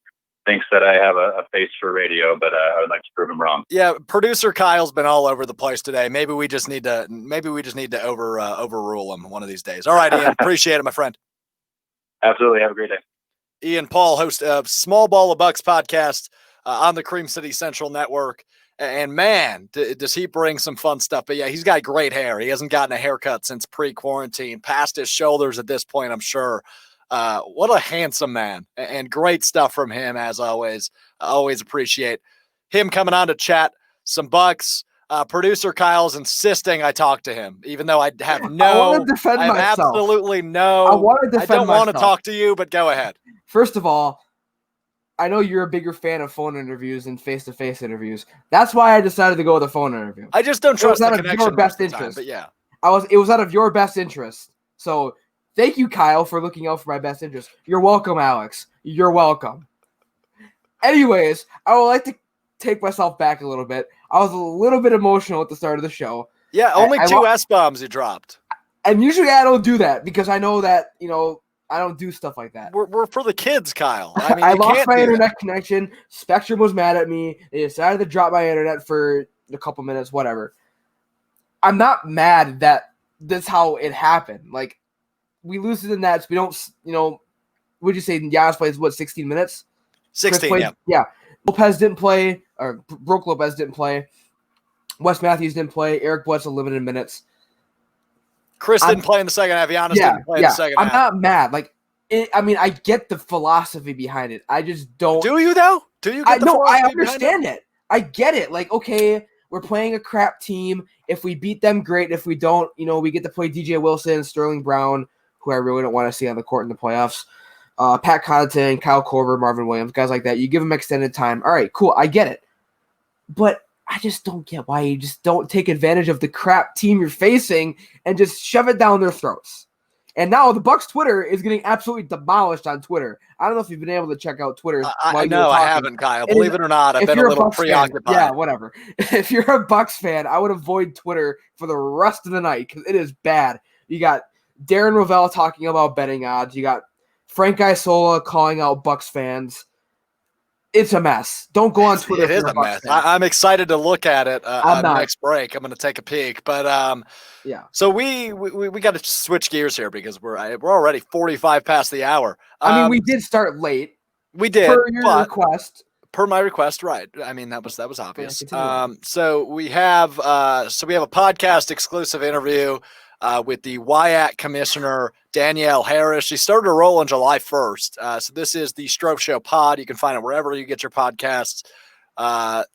thinks that I have a face for radio, but I would like to prove him wrong. Yeah, producer Kyle's been all over the place today. Maybe we just need to overrule him one of these days. All right, Ian, appreciate it, my friend. Absolutely. Have a great day. Ian Paul, host of Small Ball of Bucks podcast on the Cream City Central Network. And man, does he bring some fun stuff. But yeah, he's got great hair. He hasn't gotten a haircut since pre-quarantine, past his shoulders at this point, I'm sure. What a handsome man, and great stuff from him as always. I always appreciate him coming on to chat some Bucks. Producer Kyle's insisting I talk to him, even though I have absolutely no. I don't want to talk to you, but go ahead. First of all, I know you're a bigger fan of phone interviews than face-to-face interviews. That's why I decided to go with a phone interview. I just don't trust the connection. It was out of your best interest. But yeah, it was out of your best interest. So thank you, Kyle, for looking out for my best interest. You're welcome, Alex. You're welcome. Anyways, I would like to take myself back a little bit. I was a little bit emotional at the start of the show. Yeah, only two S-bombs you dropped. And usually I don't do that because I know that, I don't do stuff like that. We're for the kids, Kyle. I mean, I lost my internet connection. Spectrum was mad at me. They decided to drop my internet for a couple minutes, whatever. I'm not mad that that's how it happened. Like, we lose to the Nets. We don't, would you say Giannis plays, 16 minutes? 16, yeah. Yeah. Lopez didn't play, or Brook Lopez didn't play. Wes Matthews didn't play. Eric Bledsoe limited minutes. Chris didn't play in the second half. Giannis didn't play in the second half. I'm not mad. Like, I get the philosophy behind it. I just don't. Do you, though? Do you get the philosophy? I understand it. I get it. Like, okay, we're playing a crap team. If we beat them, great. If we don't, we get to play DJ Wilson, Sterling Brown, who I really don't want to see on the court in the playoffs. Pat Connaughton, Kyle Korver, Marvin Williams, guys like that. You give them extended time. All right, cool. I get it. But I just don't get why you just don't take advantage of the crap team you're facing and just shove it down their throats. And now the Bucks Twitter is getting absolutely demolished on Twitter. I don't know if you've been able to check out Twitter. I haven't, Kyle. Believe it or not, I've been a little preoccupied. Yeah, whatever. If you're a Bucks fan, I would avoid Twitter for the rest of the night because it is bad. You got Darren Rovell talking about betting odds. You got Frank Isola calling out Bucks fans. It's a mess. Don't go on Twitter. It is a mess. I'm excited to look at it next break. I'm going to take a peek. But yeah. So we got to switch gears here because we're already 45 past the hour. I mean, we did start late. We did per your request. Per my request, right? I mean, that was obvious. So we have a podcast exclusive interview with the WIAC commissioner, Danielle Harris. She started to roll on July 1st. So this is the Strouf Show pod. You can find it wherever you get your podcasts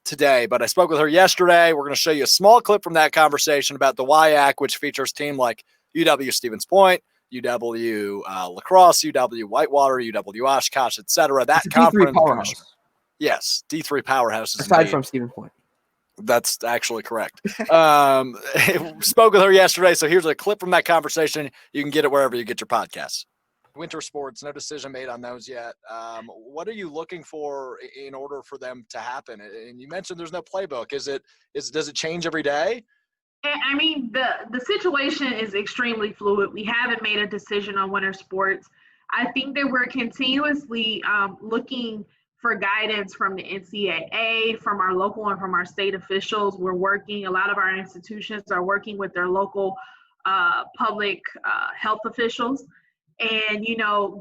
today. But I spoke with her yesterday. We're going to show you a small clip from that conversation about the WIAC, which features teams like UW Stevens Point, UW La Crosse, UW Whitewater, UW Oshkosh, etc. That conference. D3 powerhouse. Yes, D3 powerhouses. Aside from Stevens Point. That's actually correct. Spoke with her yesterday, so here's a clip from that conversation. You can get it wherever you get your podcasts. Winter sports, no decision made on those yet. What are you looking for in order for them to happen? And you mentioned there's no playbook. Does it change every day? I mean, the situation is extremely fluid. We haven't made a decision on winter sports. I think that we're continuously looking for guidance from the NCAA, from our local and from our state officials. A lot of our institutions are working with their local public health officials and,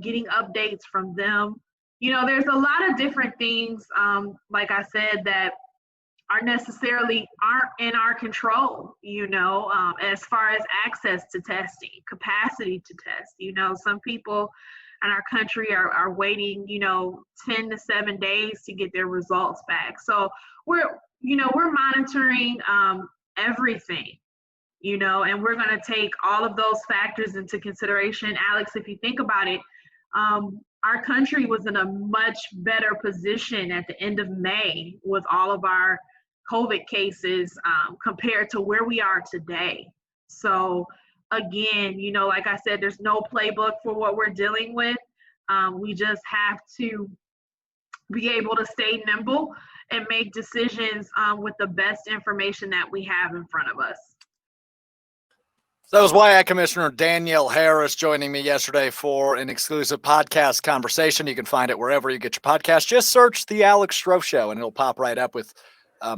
getting updates from them. There's a lot of different things, like I said, that aren't in our control, as far as access to testing, capacity to test. Some people in our country are waiting, 10 to 7 days to get their results back. So we're monitoring everything, and we're going to take all of those factors into consideration. Alex, if you think about it, our country was in a much better position at the end of May with all of our COVID cases compared to where we are today. So again, like I said, there's no playbook for what we're dealing with. We just have to be able to stay nimble and make decisions with the best information that we have in front of us. So that was WIAC Commissioner Danielle Harris joining me yesterday for an exclusive podcast conversation. You can find it wherever you get your podcast. Just search The Alex Strouf Show, and it'll pop right up with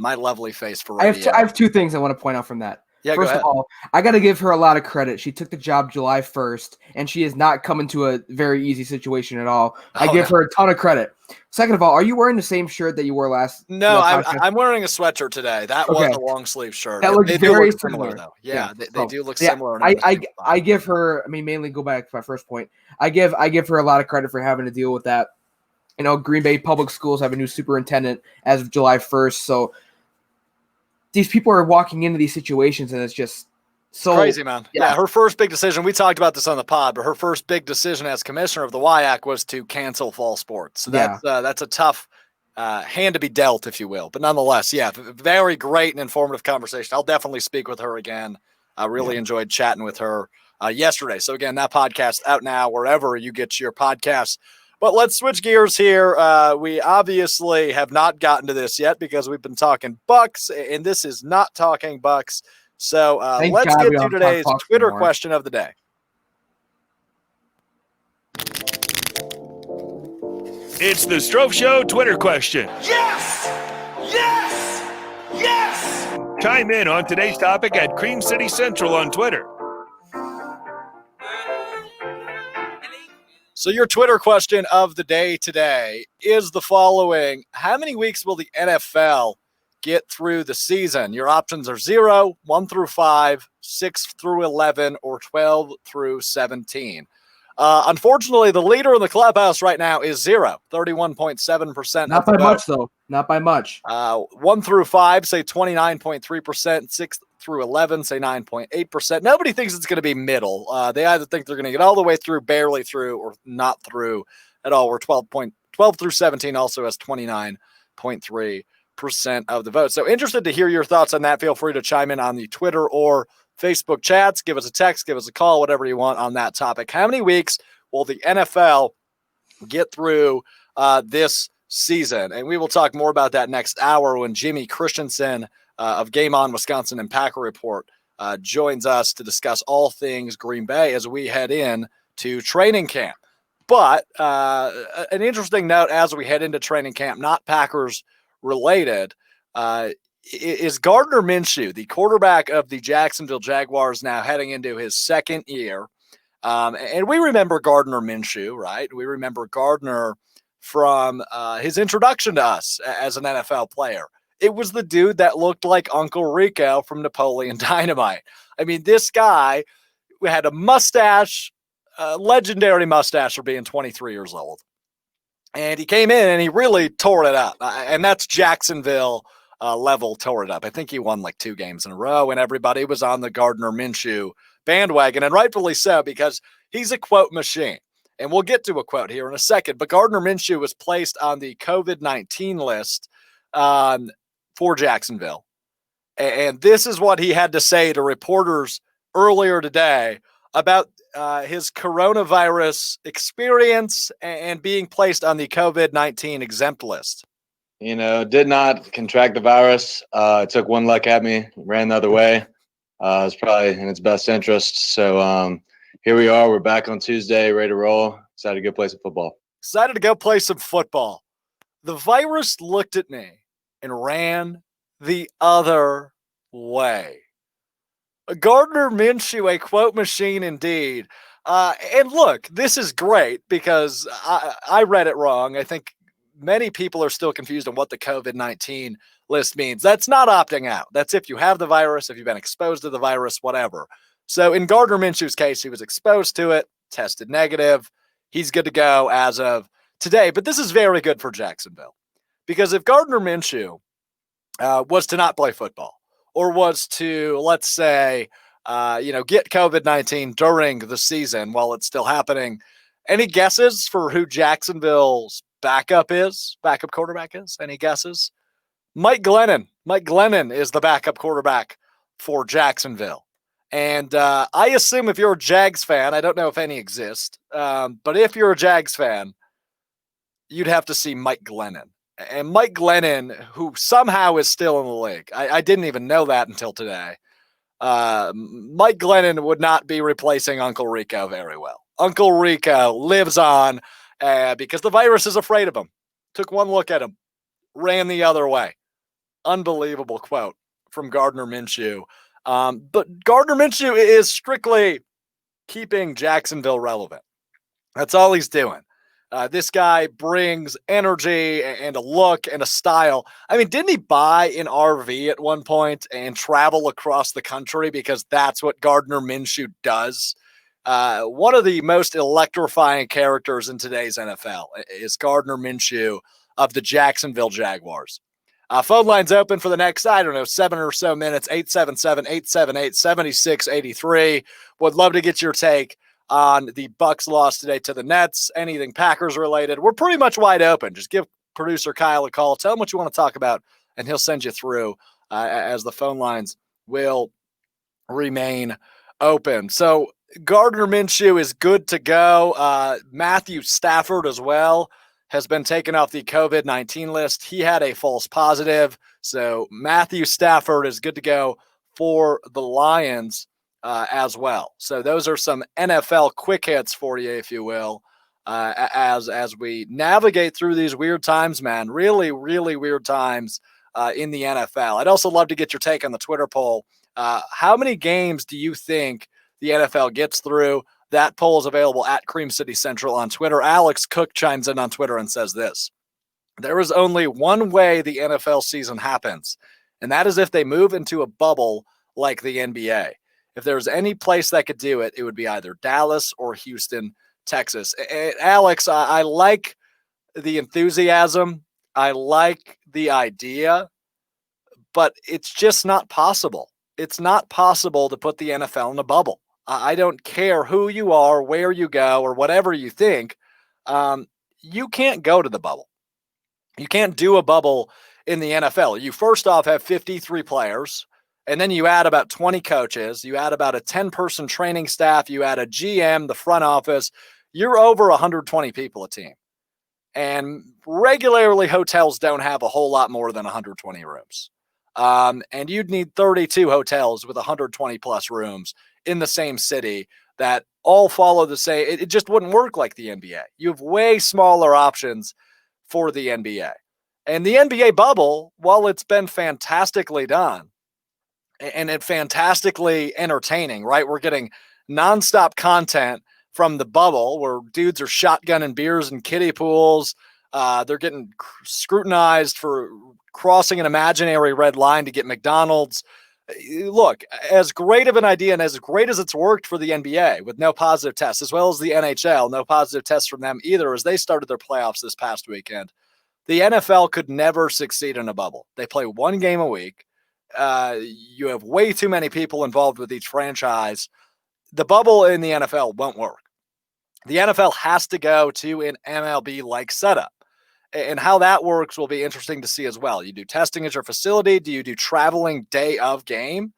my lovely face for radio. I have two things I want to point out from that. Yeah, First go of ahead. all, I got to give her a lot of credit. She took the job July 1st, and she is not coming to a very easy situation at all. I give her a ton of credit. Second of all, are you wearing the same shirt that you wore last? No, I'm wearing a sweatshirt today. That was a long sleeve shirt. That looks they very do look similar, though. Yeah, they do look similar. I give her. I mean, mainly go back to my first point. I give her a lot of credit for having to deal with that. You know, Green Bay Public Schools have a new superintendent as of July 1st, so these people are walking into these situations, and it's just so crazy, man. Yeah, her first big decision, we talked about this on the pod, but her first big decision as commissioner of the WIAC was to cancel fall sports. So that's a tough hand to be dealt, if you will. But nonetheless, very great and informative conversation. I'll definitely speak with her again. I really enjoyed chatting with her yesterday. So again, that podcast out now wherever you get your podcasts. But let's switch gears here. We obviously have not gotten to this yet because we've been talking Bucks, and this is not talking Bucks. So let's get to today's Twitter question of the day. It's the Strouf Show Twitter question. Yes! Yes! Yes! Chime in on today's topic at Cream City Central on Twitter. So your Twitter question of the day today is the following. How many weeks will the NFL get through the season? Your options are 0, 1 through 5, 6 through 11, or 12 through 17. Unfortunately, the leader in the clubhouse right now is 0, 31.7%. Not by much, though. Not by much. 1 through 5 say 29.3%. 6 through 11 say 9.8%. Nobody thinks it's going to be middle. They either think they're going to get all the way through, barely through, or not through at all. We're 12 through 17 also has 29.3% of the vote. So interested to hear your thoughts on that. Feel free to chime in on the Twitter or Facebook chats. Give us a text, give us a call, whatever you want on that topic. How many weeks will the NFL get through this season? And we will talk more about that next hour when Jimmy Christensen of Game On Wisconsin and Packer Report joins us to discuss all things Green Bay as we head in to training camp. But an interesting note as we head into training camp, not Packers related, is Gardner Minshew, the quarterback of the Jacksonville Jaguars, now heading into his second year. And we remember Gardner Minshew, right? We remember Gardner from his introduction to us as an NFL player. It was the dude that looked like Uncle Rico from Napoleon Dynamite. I mean, this guy had a mustache, a legendary mustache for being 23 years old. And he came in and he really tore it up. And that's Jacksonville level tore it up. I think he won like 2 games in a row, and everybody was on the Gardner Minshew bandwagon, and rightfully so, because he's a quote machine. And we'll get to a quote here in a second. But Gardner Minshew was placed on the COVID-19 list for Jacksonville. And this is what he had to say to reporters earlier today about his coronavirus experience and being placed on the COVID-19 exempt list. You know, did not contract the virus. It took one luck at me, ran the other way. It was probably in its best interest. So here we are. We're back on Tuesday, ready to roll. Excited to go play some football. Excited to go play some football. The virus looked at me and ran the other way. Gardner Minshew, a quote machine indeed. And look, this is great because I read it wrong. I think many people are still confused on what the COVID-19 list means. That's not opting out. That's if you have the virus, if you've been exposed to the virus, whatever. So in Gardner Minshew's case, he was exposed to it, tested negative. He's good to go as of today. But this is very good for Jacksonville because if Gardner Minshew was to not play football or was to, let's say, get COVID-19 during the season while it's still happening, any guesses for who Jacksonville's backup quarterback is? Any guesses? Mike Glennon. Mike Glennon is the backup quarterback for Jacksonville. And I assume if you're a Jags fan, I don't know if any exist, but if you're a Jags fan, you'd have to see Mike Glennon. And Mike Glennon, who somehow is still in the league, I didn't even know that until today. Mike Glennon would not be replacing Uncle Rico very well. Uncle Rico lives on because the virus is afraid of him. Took one look at him, ran the other way. Unbelievable quote from Gardner Minshew But Gardner Minshew is strictly keeping Jacksonville relevant. That's all he's doing. This guy brings energy and a look and a style. I mean, didn't he buy an RV at one point and travel across the country because that's what Gardner Minshew does? One of the most electrifying characters in today's NFL is Gardner Minshew of the Jacksonville Jaguars. Phone lines open for the next, 7 or so minutes, 877-878-7683. Would love to get your take on the Bucks loss today to the Nets, anything Packers related. We're pretty much wide open. Just give producer Kyle a call. Tell him what you want to talk about, and he'll send you through as the phone lines will remain open. So Gardner Minshew is good to go. Matthew Stafford as well has been taken off the COVID-19 list. He had a false positive. So Matthew Stafford is good to go for the Lions as well. So those are some NFL quick hits for you, if you will, as we navigate through these weird times, man. Really, really weird times in the NFL. I'd also love to get your take on the Twitter poll. How many games do you think the NFL gets through? That poll is available at Cream City Central on Twitter. Alex Cook chimes in on Twitter and says this: there is only one way the NFL season happens, and that is if they move into a bubble like the NBA. If there's any place that could do it, it would be either Dallas or Houston, Texas. Alex, I like the enthusiasm. I like the idea, but it's just not possible. It's not possible to put the NFL in a bubble. I don't care who you are, where you go, or whatever you think. You can't go to the bubble. You can't do a bubble in the NFL. You first off have 53 players, and then you add about 20 coaches. You add about a 10-person training staff. You add a GM, the front office. You're over 120 people a team. And regularly, hotels don't have a whole lot more than 120 rooms. And you'd need 32 hotels with 120 plus rooms in the same city that all follow the same. It just wouldn't work like the NBA. You have way smaller options for the NBA. And the NBA bubble, while it's been fantastically done and it fantastically entertaining, right? We're getting nonstop content from the bubble where dudes are shotgunning beers in kiddie pools. They're getting scrutinized for crossing an imaginary red line to get McDonald's. Look, as great of an idea and as great as it's worked for the NBA with no positive tests, as well as the NHL, no positive tests from them either, as they started their playoffs this past weekend, the NFL could never succeed in a bubble. They play one game a week. You have way too many people involved with each franchise. The bubble in the NFL won't work. The NFL has to go to an MLB-like setup. And how that works will be interesting to see as well. You do testing at your facility. Do you do traveling day of game,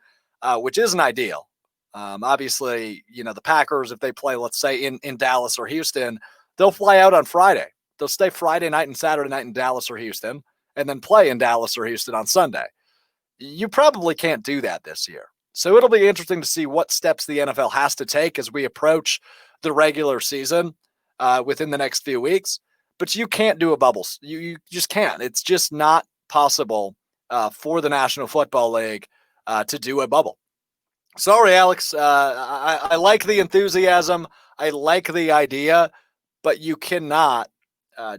which isn't ideal? Obviously, the Packers, if they play, let's say, in Dallas or Houston, they'll fly out on Friday. They'll stay Friday night and Saturday night in Dallas or Houston and then play in Dallas or Houston on Sunday. You probably can't do that this year. So it'll be interesting to see what steps the NFL has to take as we approach the regular season within the next few weeks. But you can't do a bubble. You just can't. It's just not possible for the National Football League to do a bubble. Sorry, Alex. I like the enthusiasm. I like the idea, but you cannot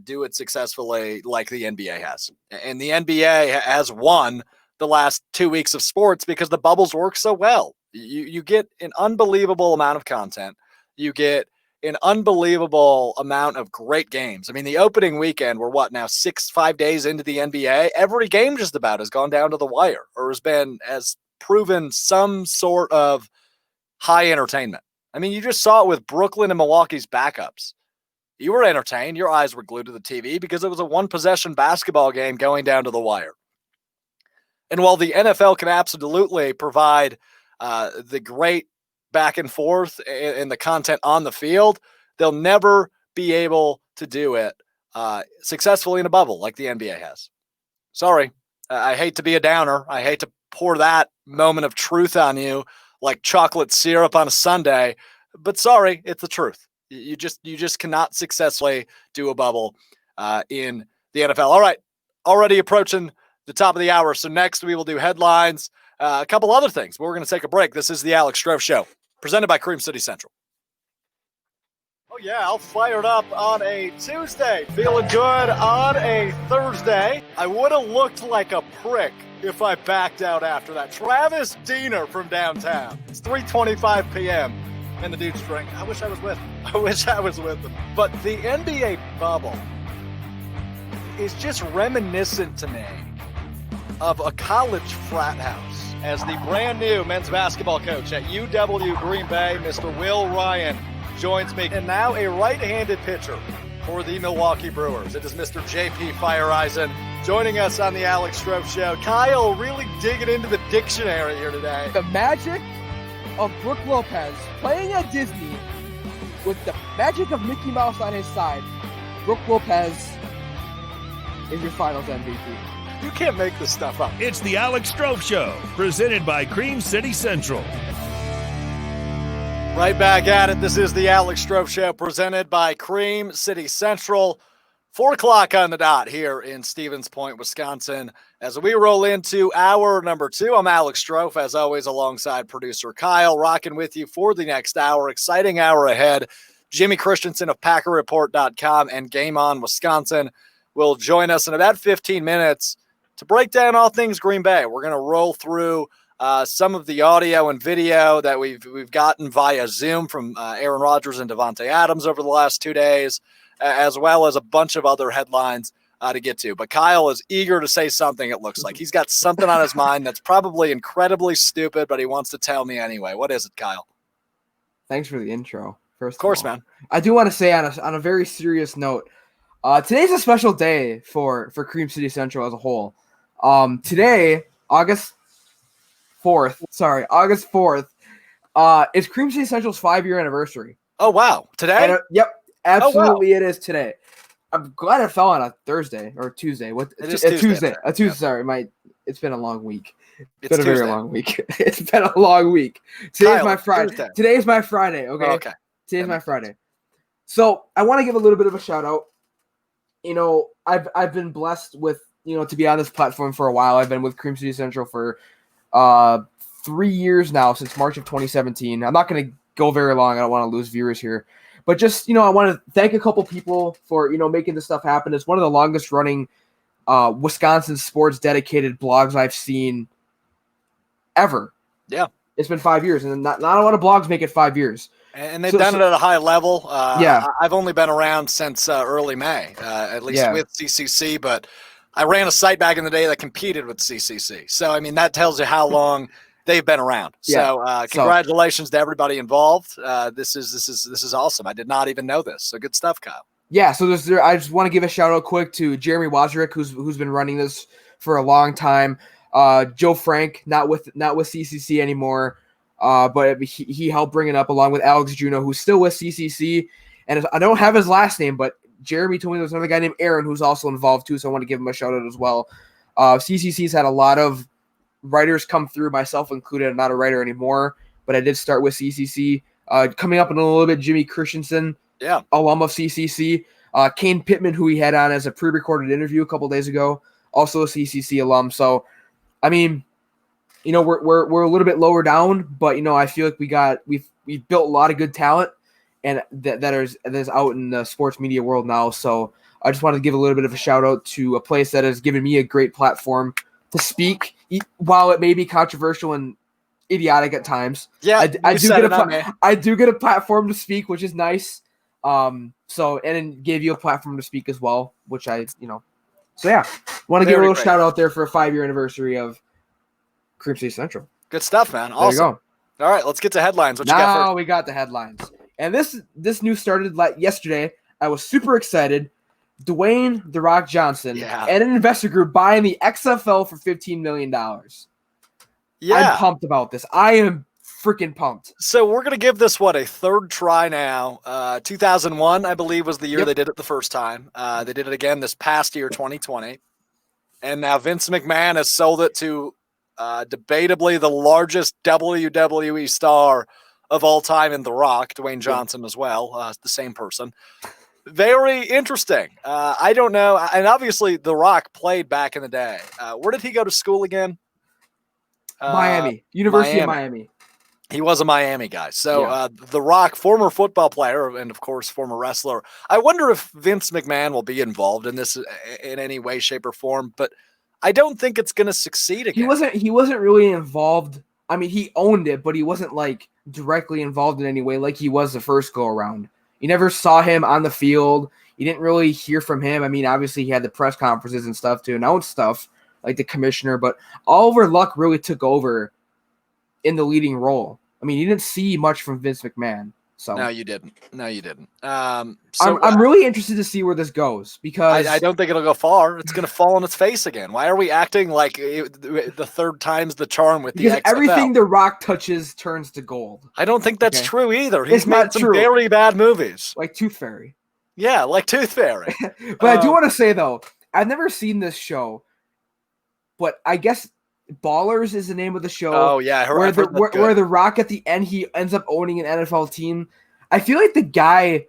do it successfully like the NBA has. And the NBA has won the last 2 weeks of sports because the bubbles work so well. You get an unbelievable amount of content. You get an unbelievable amount of great games. I mean, the opening weekend, we're 5 days into the NBA. Every game just about has gone down to the wire or has proven some sort of high entertainment. I mean, you just saw it with Brooklyn and Milwaukee's backups. You were entertained. Your eyes were glued to the TV because it was a one-possession basketball game going down to the wire. And while the NFL can absolutely provide the great back and forth and the content on the field, they'll never be able to do it successfully in a bubble like the NBA has. Sorry. I hate to be a downer. I hate to pour that moment of truth on you like chocolate syrup on a sundae, but sorry, it's the truth. You just cannot successfully do a bubble in the NFL. All right. Already approaching the top of the hour. So next we will do headlines. a couple other things. But we're going to take a break. This is the Alex Strouf Show, presented by Cream City Central. Oh, yeah, I'll fire it up on a Tuesday. Feeling good on a Thursday. I would have looked like a prick if I backed out after that. Travis Diener from downtown. It's 3:25 p.m. and the dude's drinking. I wish I was with him. But the NBA bubble is just reminiscent to me of a college frat house. As the brand new men's basketball coach at UW Green Bay, Mr. Will Ryan, joins me. And now a right-handed pitcher for the Milwaukee Brewers. It is Mr. JP Fireeisen joining us on the Alex Strouf Show. Kyle really digging into the dictionary here today. The magic of Brooke Lopez playing at Disney with the magic of Mickey Mouse on his side. Brooke Lopez is your finals MVP. You can't make this stuff up. It's the Alex Strouf Show, presented by Cream City Central. Right back at it. This is the Alex Strouf Show, presented by Cream City Central. 4 o'clock on the dot here in Stevens Point, Wisconsin. As we roll into hour number 2, I'm Alex Strouf, as always, alongside producer Kyle, rocking with you for the next hour. Exciting hour ahead. Jimmy Christensen of PackerReport.com and Game On Wisconsin will join us in about 15 minutes to break down all things Green Bay. We're going to roll through some of the audio and video that we've gotten via Zoom from Aaron Rodgers and Devontae Adams over the last 2 days, as well as a bunch of other headlines to get to. But Kyle is eager to say something, it looks like. He's got something on his mind that's probably incredibly stupid, but he wants to tell me anyway. What is it, Kyle? Thanks for the intro. First of course, all, man. I do want to say on a very serious note, today's a special day for Cream City Central as a whole. Today, August 4th, is Cream City Central's 5-year anniversary. Oh, wow. Today? And, yep, absolutely. It is today. I'm glad it fell on a Thursday or Tuesday. It is Tuesday. Sorry, it's been a long week. It's been a very long week. It's been a long week. Today's my Friday. Tuesday. Today's my Friday, okay? Oh, okay. Today's my Friday. So I want to give a little bit of a shout out. You know, I've been blessed with, to be on this platform for a while. I've been with Cream City Central for 3 years now, since March of 2017. I'm not going to go very long. I don't want to lose viewers here. But just, I want to thank a couple people for, making this stuff happen. It's one of the longest running Wisconsin sports dedicated blogs I've seen ever. Yeah. It's been 5 years, and not a lot of blogs make it 5 years. And they've done it at a high level. Yeah. I've only been around since early May, at least with CCC, but I ran a site back in the day that competed with CCC. So, I mean, that tells you how long they've been around. So, congratulations to everybody involved. This is awesome. I did not even know this. So, good stuff, Kyle. Yeah. So, I just want to give a shout out quick to Jeremy Wozrick, who's been running this for a long time. Joe Frank, not with CCC anymore, but he helped bring it up, along with Alex Juno, who's still with CCC. And I don't have his last name, but Jeremy told me there's another guy named Aaron who's also involved too, so I want to give him a shout out as well. CCC's had a lot of writers come through, myself included. I'm not a writer anymore, but I did start with CCC. Coming up in a little bit, Jimmy Christensen, alum of CCC. Kane Pittman, who we had on as a pre-recorded interview a couple days ago, also a CCC alum. So, I mean, we're a little bit lower down, but I feel like we've built a lot of good talent, and that is out in the sports media world now. So I just wanted to give a little bit of a shout out to a place that has given me a great platform to speak, while it may be controversial and idiotic at times. Yeah, I do get a platform to speak, which is nice. And it gave you a platform to speak as well, which so yeah, want to give a little shout out there for a 5-year anniversary of Cream City Central. Good stuff, man. Awesome. There you go. All right, let's get to headlines. What you got first? We got the headlines. And this news started yesterday. I was super excited. Dwayne "The Rock" Johnson and an investor group buying the XFL for $15 million. Yeah. I'm pumped about this. I am freaking pumped. So we're going to give this, a third try now. 2001, I believe, was the year they did it the first time. They did it again this past year, 2020. And now Vince McMahon has sold it to debatably the largest WWE star of all time in The Rock, Dwayne Johnson as well, the same person. Very interesting. I don't know. And obviously, The Rock played back in the day. Where did he go to school again? Miami, University of Miami. He was a Miami guy. So Yeah. The Rock, former football player and, of course, former wrestler. I wonder if Vince McMahon will be involved in this in any way, shape, or form. But I don't think it's going to succeed again. He wasn't really involved. I mean, he owned it, but he wasn't like directly involved in any way like he was the first go around. You never saw him on the field. You didn't really hear from him. I mean, obviously he had the press conferences and stuff to announce stuff like the commissioner, but Oliver Luck really took over in the leading role. I mean, you didn't see much from Vince McMahon. So No, you didn't. I'm really interested to see where this goes because I don't think it'll go far. It's going to fall on its face again. Why are we acting like the third time's the charm with the because XFL? everything The Rock touches turns to gold. I don't think that's true either. He's It's made not some true. very bad movies. Like Tooth Fairy. Yeah, like Tooth Fairy. But I do want to say, though, I've never seen this show, but I guess Ballers is the name of the show. Oh, yeah. Where The Rock at the end, he ends up owning an NFL team. I feel like the guy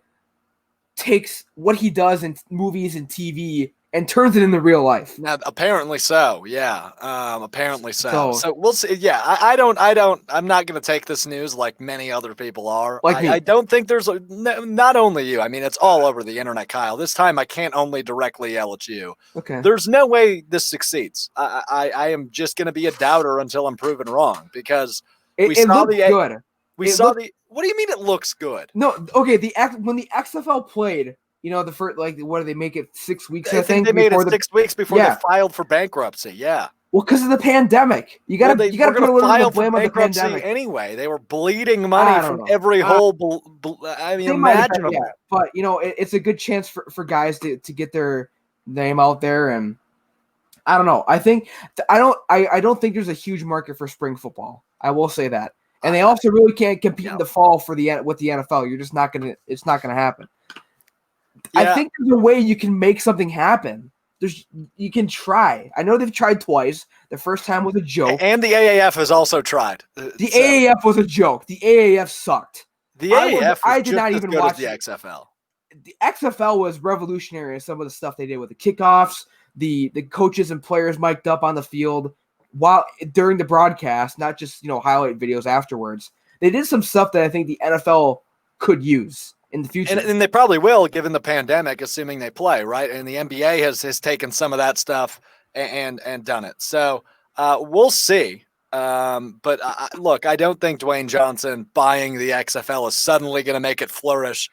takes what he does in movies and TV and turns it into real life. Now, apparently so. Yeah. Apparently so. So- So we'll see. Yeah. I'm not going to take this news like many other people are. Like me. I don't think there's not only you. I mean, it's all over the internet, Kyle. This time I can't only directly yell at you. Okay. There's no way this succeeds. I am just going to be a doubter until I'm proven wrong because It looked good. What do you mean it looks good? No, okay. When the XFL played, you know, the first, like, what do they make it 6 weeks? I think they made it 6 weeks before Yeah. they filed for bankruptcy. Yeah. Well, because of the pandemic, you got to Well, put a little bit file of for blame on the bankruptcy pandemic. anyway. They were bleeding I money don't from know. every hole. They might have been, Imaginable. yeah. But you know, it's a good chance for guys to get their name out there, and I don't know. I think I don't think there's a huge market for spring football. I will say that, and they also really can't compete in the fall with the NFL. You're just not gonna. It's not gonna happen. Yeah. I think there's a way you can make something happen. You can try. I know they've tried twice. The first time was a joke. And the AAF has also tried. The AAF was a joke. The AAF sucked. The AAF I was did just not as even good watch as the XFL. The XFL was revolutionary in some of the stuff they did with the kickoffs, the coaches and players mic'd up on the field while during the broadcast, not just highlight videos afterwards. They did some stuff that I think the NFL could use in the future. And they probably will, given the pandemic, assuming they play, right? And the NBA has taken some of that stuff and done it. So we'll see. But look, I don't think Dwayne Johnson buying the XFL is suddenly going to make it flourish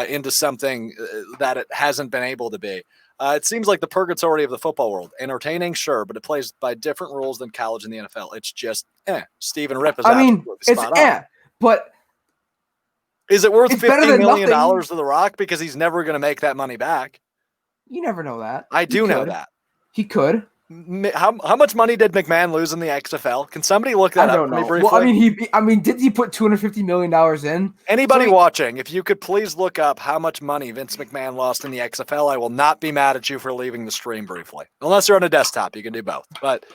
into something that it hasn't been able to be. It seems like the purgatory of the football world. Entertaining, sure, but it plays by different rules than college and the NFL. It's just, Stephen Ripp is spot on. But is it worth $50 million nothing. to The Rock? Because he's never going to make that money back. You never know that. I do know that. He could. How much money did McMahon lose in the XFL? Can somebody look that up for me briefly? Well, did he put $250 million in? Anybody watching, if you could please look up how much money Vince McMahon lost in the XFL, I will not be mad at you for leaving the stream briefly. Unless you're on a desktop, you can do both. But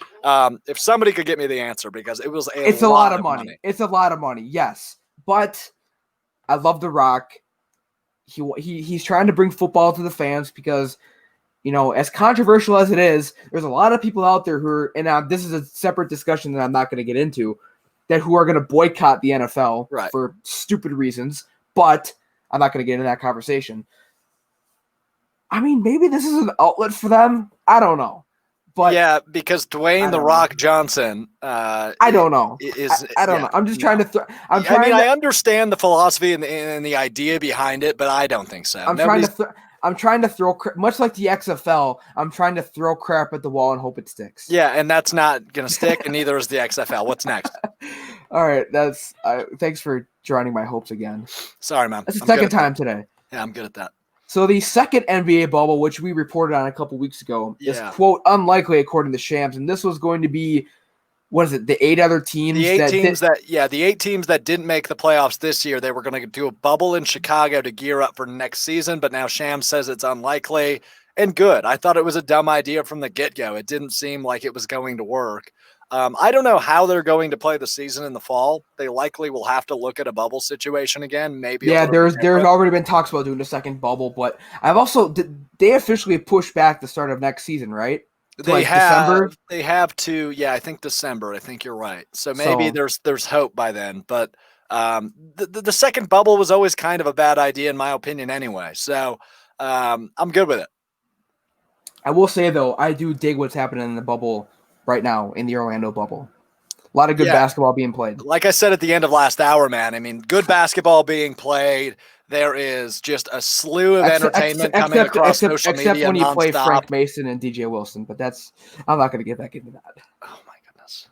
if somebody could get me the answer, because it's a lot of money. It's a lot of money, yes. But I love The Rock. He's trying to bring football to the fans because, as controversial as it is, there's a lot of people out there who are, and this is a separate discussion that I'm not going to get into, who are going to boycott the NFL for stupid reasons, but I'm not going to get into that conversation. I mean, maybe this is an outlet for them. I don't know. But yeah, because Dwayne The Rock Johnson, I don't know. I don't know. I'm just trying to. I understand the philosophy and the idea behind it, but I don't think so. I'm trying to throw, much like the XFL, I'm trying to throw crap at the wall and hope it sticks. Yeah, and that's not going to stick, and neither is the XFL. What's next? All right, thanks for drowning my hopes again. Sorry, man. That's the second time today. Yeah, I'm good at that. So the second NBA bubble, which we reported on a couple weeks ago, is, quote, unlikely according to Shams, and this was going to be, what is it, the 8 other teams? The 8 teams that didn't make the playoffs this year, they were going to do a bubble in Chicago to gear up for next season, but now Shams says it's unlikely, and good. I thought it was a dumb idea from the get-go. It didn't seem like it was going to work. I don't know how they're going to play the season in the fall. They likely will have to look at a bubble situation again. Maybe. Yeah, there's already been talks about doing a second bubble, but they officially pushed back the start of next season, right? They like have December. they have to, yeah, I think December. I think you're right. So maybe there's hope by then. But the second bubble was always kind of a bad idea in my opinion anyway. So I'm good with it. I will say though, I do dig what's happening in the bubble right now, in the Orlando bubble. A lot of good basketball being played. Like I said at the end of last hour, man, I mean, good basketball being played. There is just a slew of entertainment coming across social media. Except when you play nonstop. Frank Mason and DJ Wilson, but I'm not going to get back into that. Oh my goodness.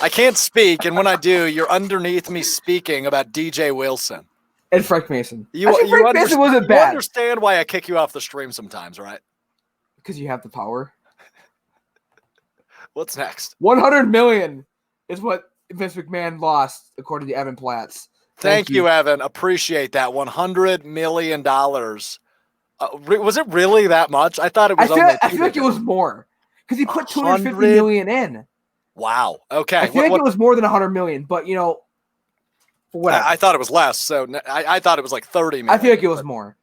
I can't speak, and when I do, you're underneath me speaking about DJ Wilson. And Frank Mason. Frank Mason wasn't bad. You understand why I kick you off the stream sometimes, right? Because you have the power. What's next? $100 million is what Vince McMahon lost, according to Evan Platts. Thank you, Evan. Appreciate that. $100 million. Was it really that much? I thought it was. I feel like it was more because he put $250 million in. Wow. Okay. I feel like it was more than $100 million, but whatever. I thought it was less. So I thought it was like $30 million. I feel like it was more.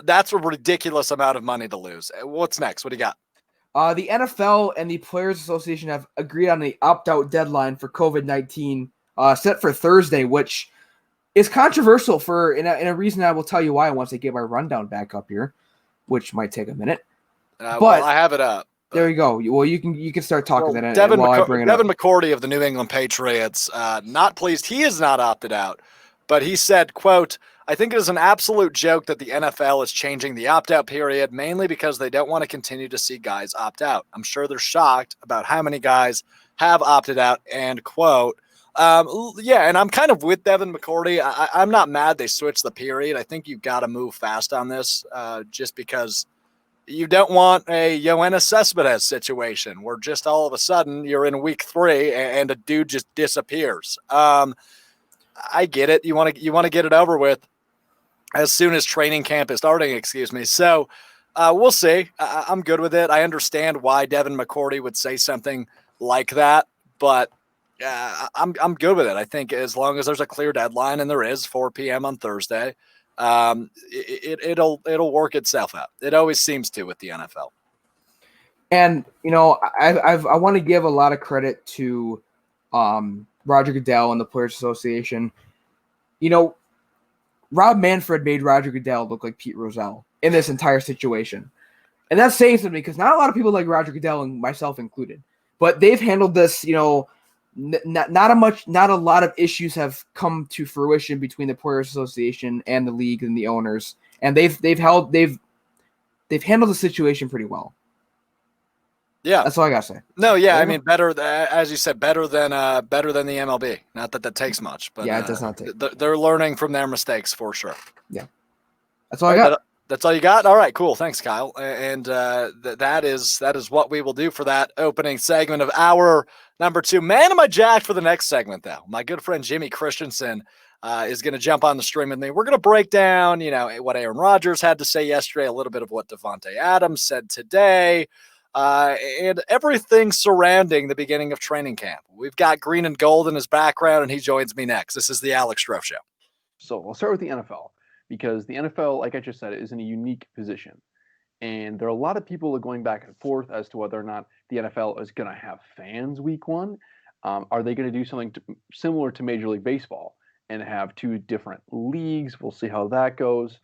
That's a ridiculous amount of money to lose. What's next? What do you got? The NFL and the Players Association have agreed on the opt-out deadline for COVID-19 set for Thursday, which is controversial for in a reason I will tell you why once I get my rundown back up here, which might take a minute. But I have it up. There you go. Well, you can start talking then. Devin Devin McCourty of the New England Patriots, not pleased. He is not opted out, but he said, quote, I think it is an absolute joke that the NFL is changing the opt-out period, mainly because they don't want to continue to see guys opt out. I'm sure they're shocked about how many guys have opted out, end quote. And I'm kind of with Devin McCourty. I'm not mad they switched the period. I think you've got to move fast on this just because you don't want a Yoenis Cespedes situation where just all of a sudden you're in week 3 and a dude just disappears. I get it. You want to get it over with as soon as training camp is starting, So we'll see. I'm good with it. I understand why Devin McCourty would say something like that, but I'm good with it. I think as long as there's a clear deadline, and there is 4 p.m. on Thursday, it'll work itself out. It always seems to with the NFL. And I want to give a lot of credit to Roger Goodell and the Players Association. Rob Manfred made Roger Goodell look like Pete Rozelle in this entire situation. And that's saying something because not a lot of people like Roger Goodell, and myself included, but they've handled this, not a lot of issues have come to fruition between the Players Association and the league and the owners. And they've handled the situation pretty well. Yeah, that's all I gotta say. No, yeah, I mean, better, as you said, better than the MLB. Not that takes much, but it does not take. They're learning from their mistakes for sure. Yeah, that's all I got. That's all you got. All right, cool. Thanks, Kyle. And that is what we will do for that opening segment of hour number 2. Man, am I jacked for the next segment though? My good friend Jimmy Christensen is going to jump on the stream with me. We're going to break down, what Aaron Rodgers had to say yesterday, a little bit of what Devontae Adams said today. And everything surrounding the beginning of training camp. We've got green and gold in his background, and he joins me next. This is the Alex Strouf Show. So we'll start with the NFL, because the NFL, like I just said, is in a unique position. And there are a lot of people going back and forth as to whether or not the NFL is going to have fans week 1. Are they going to do something similar to Major League Baseball and have 2 different leagues? We'll see how that goes.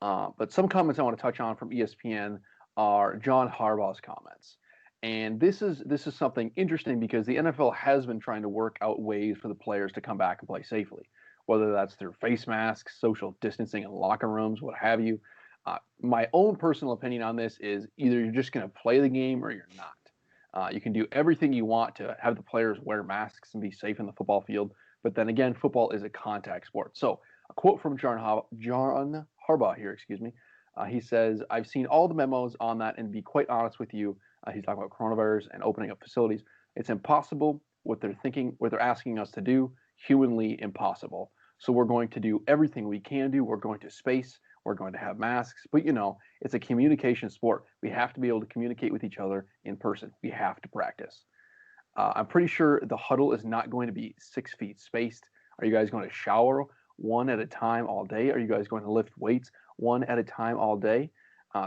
But some comments I want to touch on from ESPN are John Harbaugh's comments. And this is something interesting because the NFL has been trying to work out ways for the players to come back and play safely, whether that's through face masks, social distancing in locker rooms, what have you. My own personal opinion on this is either you're just going to play the game or you're not. You can do everything you want to have the players wear masks and be safe in the football field, but then again, football is a contact sport. So a quote from John Harbaugh here, he says, I've seen all the memos on that, and to be quite honest with you, he's talking about coronavirus and opening up facilities. It's impossible what they're asking us to do, humanly impossible. So we're going to do everything we can do. We're going to space. We're going to have masks. But, it's a communication sport. We have to be able to communicate with each other in person. We have to practice. I'm pretty sure the huddle is not going to be 6 feet spaced. Are you guys going to shower one at a time all day? Are you guys going to lift weights one at a time all day?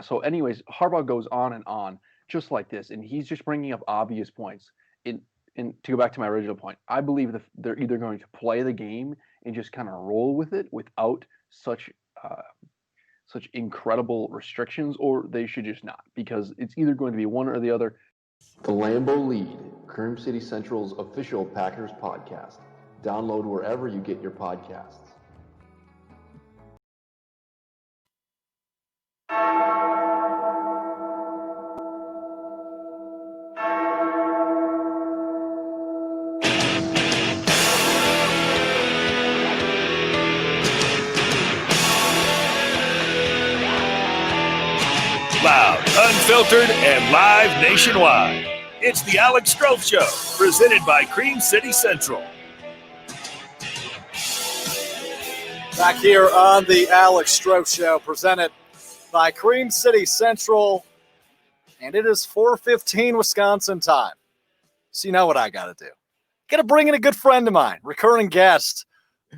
So anyways, Harbaugh goes on and on, just like this. And he's just bringing up obvious points. And to go back to my original point, I believe that they're either going to play the game and just kind of roll with it without such incredible restrictions, or they should just not, because it's either going to be one or the other. The Lambeau Lead, Cream City Central's official Packers podcast. Download wherever you get your podcasts. Loud, unfiltered, and live nationwide. It's the Alex Strouf Show, presented by Cream City Central. Back here on the Alex Strouf Show, presented by Cream City Central, and it is 4:15 Wisconsin time. So you know what I got to do. Got to bring in a good friend of mine, recurring guest,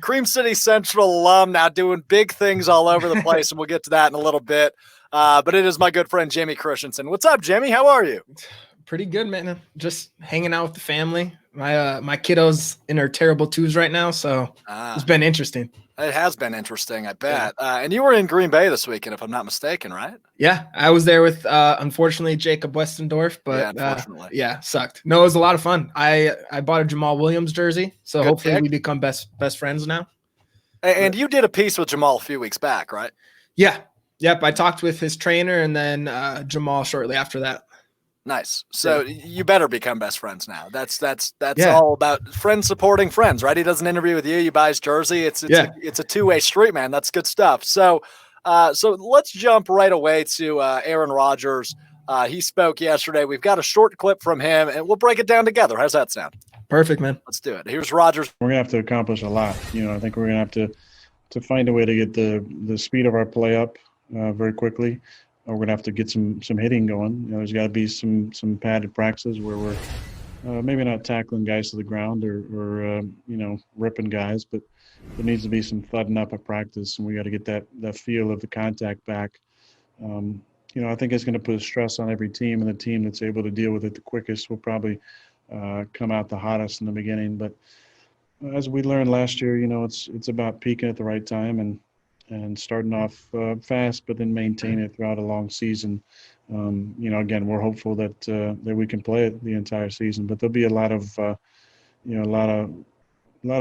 Cream City Central alum, now doing big things all over the place, and we'll get to that in a little bit. But it is my good friend, Jimmy Christensen. What's up, Jimmy? How are you? Pretty good, man. Just hanging out with the family. My kiddo's in her terrible twos right now, so it's been interesting. It has been interesting, I bet. Yeah. And you were in Green Bay this weekend, if I'm not mistaken, right? Yeah, I was there with, unfortunately, Jacob Westendorf, but sucked. No, it was a lot of fun. I bought a Jamal Williams jersey, so hopefully we become best friends now. And you did a piece with Jamal a few weeks back, right? Yeah. Yep, I talked with his trainer and then Jamal shortly after that. Nice. So you better become best friends now. That's all about friends supporting friends, right? He does an interview with you, you buy his jersey. It's a two-way street, man. That's good stuff. So let's jump right away to Aaron Rodgers. He spoke yesterday. We've got a short clip from him, and we'll break it down together. How's that sound? Perfect, man. Let's do it. Here's Rodgers. We're gonna have to accomplish a lot. I think we're gonna have to find a way to get the speed of our play up very quickly. We're going to have to get some hitting going. There's got to be some padded practices where we're maybe not tackling guys to the ground or ripping guys, but there needs to be some thudding up at practice, and we got to get that feel of the contact back. I think it's going to put a stress on every team, and the team that's able to deal with it the quickest will probably come out the hottest in the beginning. But as we learned last year, it's about peaking at the right time and starting off fast, but then maintain it throughout a long season. Again, we're hopeful that we can play it the entire season, but there'll be a lot of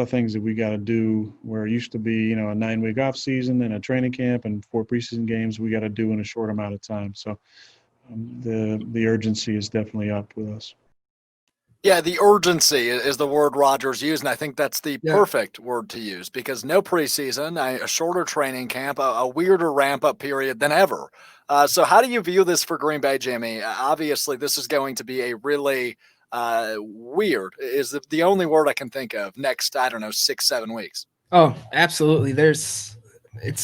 things that we got to do where it used to be, a 9-week off season and a training camp and 4 preseason games we got to do in a short amount of time. So the urgency is definitely up with us. Yeah, the urgency is the word Rodgers used, and I think that's the perfect word to use because no preseason, a shorter training camp, a weirder ramp-up period than ever. So how do you view this for Green Bay, Jimmy? Obviously, this is going to be a really weird, is the only word I can think of, next, 6-7 weeks. Oh, absolutely.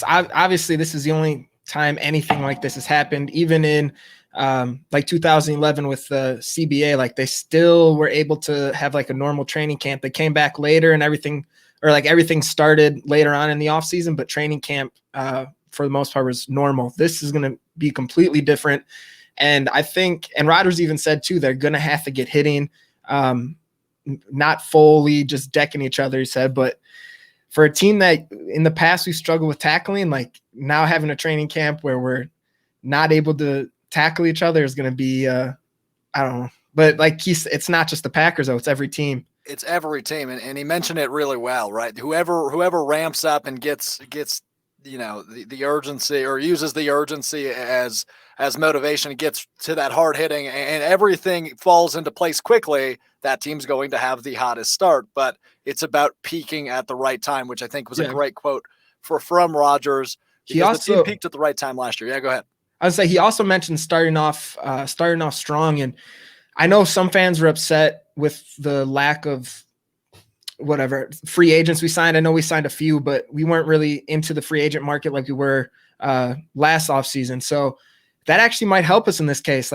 Obviously, this is the only time anything like this has happened, even in 2011 with the CBA, they still were able to have a normal training camp. They came back later and everything started later on in the off season, but training camp for the most part was normal. This is going to be completely different. And I think, and Rodgers even said too, they're going to have to get hitting, not fully just decking each other, he said, but for a team that in the past we struggled with tackling, now having a training camp where we're not able to tackle each other is going to be, I don't know. But it's not just the Packers, though. It's every team. It's every team. And he mentioned it really well, right? Whoever ramps up and gets the urgency or uses the urgency as motivation, gets to that hard hitting and everything falls into place quickly, that team's going to have the hottest start. But it's about peaking at the right time, which I think was a great quote from Rodgers. The team peaked at the right time last year. Yeah, go ahead. I would say he also mentioned starting off strong, and I know some fans were upset with the lack of free agents we signed. I know we signed a few, but we weren't really into the free agent market like we were last offseason. So that actually might help us in this case.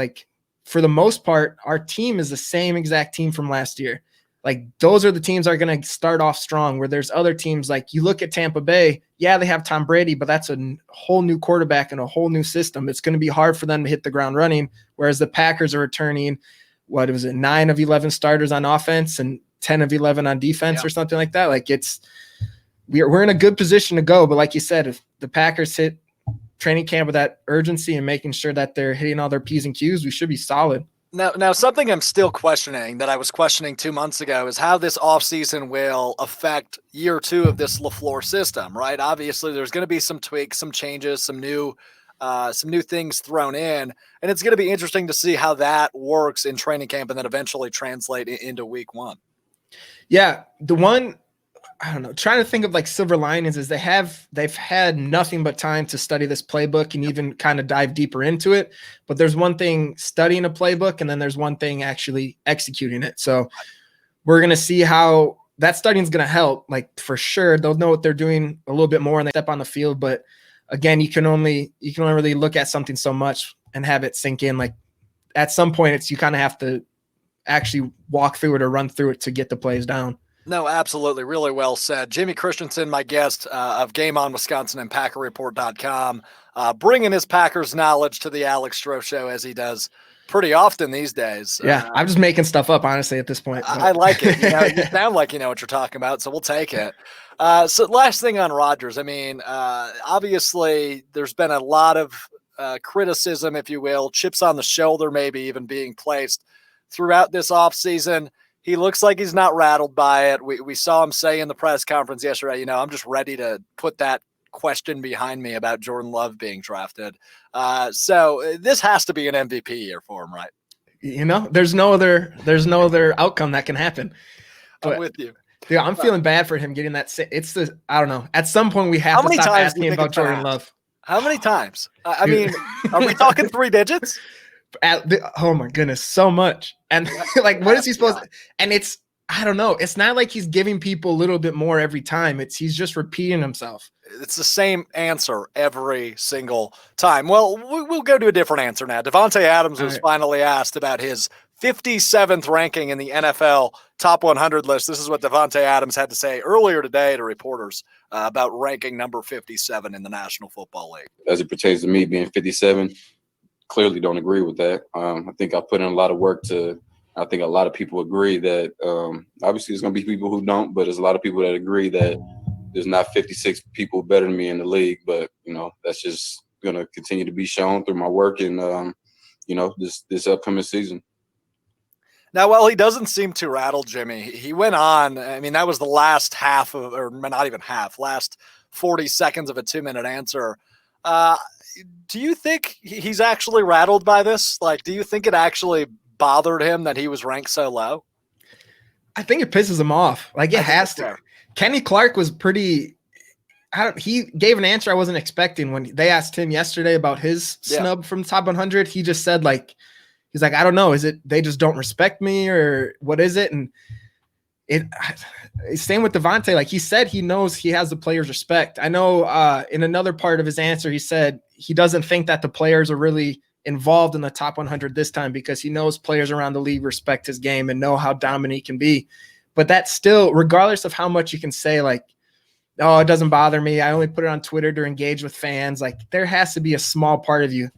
For the most part, our team is the same exact team from last year. Like those are the teams that are going to start off strong, where there's other teams like you look at Tampa Bay. Yeah, they have Tom Brady, but that's a whole new quarterback and a whole new system. It's going to be hard for them to hit the ground running. Whereas the Packers are returning, 9 of 11 starters on offense and 10 of 11 on defense or something like that. Like we're in a good position to go. But like you said, if the Packers hit training camp with that urgency and making sure that they're hitting all their P's and Q's, we should be solid. Now, something I'm still questioning that I was questioning 2 months ago is how this offseason will affect year 2 of this LaFleur system, right? Obviously, there's going to be some tweaks, some changes, some new things thrown in, and it's going to be interesting to see how that works in training camp and then eventually translate into week 1. Yeah, the one, I don't know, trying to think of like silver linings is they've had nothing but time to study this playbook and even kind of dive deeper into it. But there's one thing studying a playbook, and then there's one thing actually executing it. So we're going to see how that studying is going to help. Like for sure, they'll know what they're doing a little bit more when they step on the field. But again, you can only really look at something so much and have it sink in. Like at some point, you kind of have to actually walk through it or run through it to get the plays down. No, absolutely. Really well said. Jimmy Christensen, my guest of Game On Wisconsin and PackerReport.com, bringing his Packers knowledge to the Alex Strouf Show as he does pretty often these days. Yeah, I'm just making stuff up, honestly, at this point. I like it. You sound like you know what you're talking about, so we'll take it. So last thing on Rodgers. I mean, obviously there's been a lot of criticism, if you will, chips on the shoulder maybe even being placed throughout this offseason. He looks like he's not rattled by it. We saw him say in the press conference yesterday, I'm just ready to put that question behind me about Jordan Love being drafted. So this has to be an MVP year for him, right? There's no other outcome that can happen. I'm with you. Yeah, I'm feeling bad for him getting that. I don't know. At some point, we have to stop asking about Jordan Love. How many times? I mean, are we talking 3 digits? Oh my goodness, so much. And like, what is he supposed to? And I don't know. It's not like he's giving people a little bit more every time. He's just repeating himself. It's the same answer every single time. Well, we'll go to a different answer now. Devontae Adams was finally asked about his 57th ranking in the NFL top 100 list. This is what Devontae Adams had to say earlier today to reporters about ranking number 57 in the National Football League. As it pertains to me being 57, clearly don't agree with that. I think I put in a lot of work I think a lot of people agree that obviously there's going to be people who don't, but there's a lot of people that agree that there's not 56 people better than me in the league. But, that's just going to continue to be shown through my work and, this upcoming season. Now, while he doesn't seem too rattled, Jimmy, he went on. I mean, that was the last half of, or not even half, last 40 seconds of a 2-minute answer. Do you think he's actually rattled by this? Like, do you think it actually bothered him that he was ranked so low? I think it pisses him off. Like, it has to. Kenny Clark was pretty – he gave an answer I wasn't expecting when they asked him yesterday about his snub from top 100. He just said, like, he's like, I don't know. Is it they just don't respect me or what is it? And same with Devontae. Like he said, he knows he has the players' respect. I know in another part of his answer, he said he doesn't think that the players are really involved in the top 100 this time because he knows players around the league respect his game and know how dominant he can be. But that's still, regardless of how much you can say, like, oh, it doesn't bother me. I only put it on Twitter to engage with fans. Like there has to be a small part of you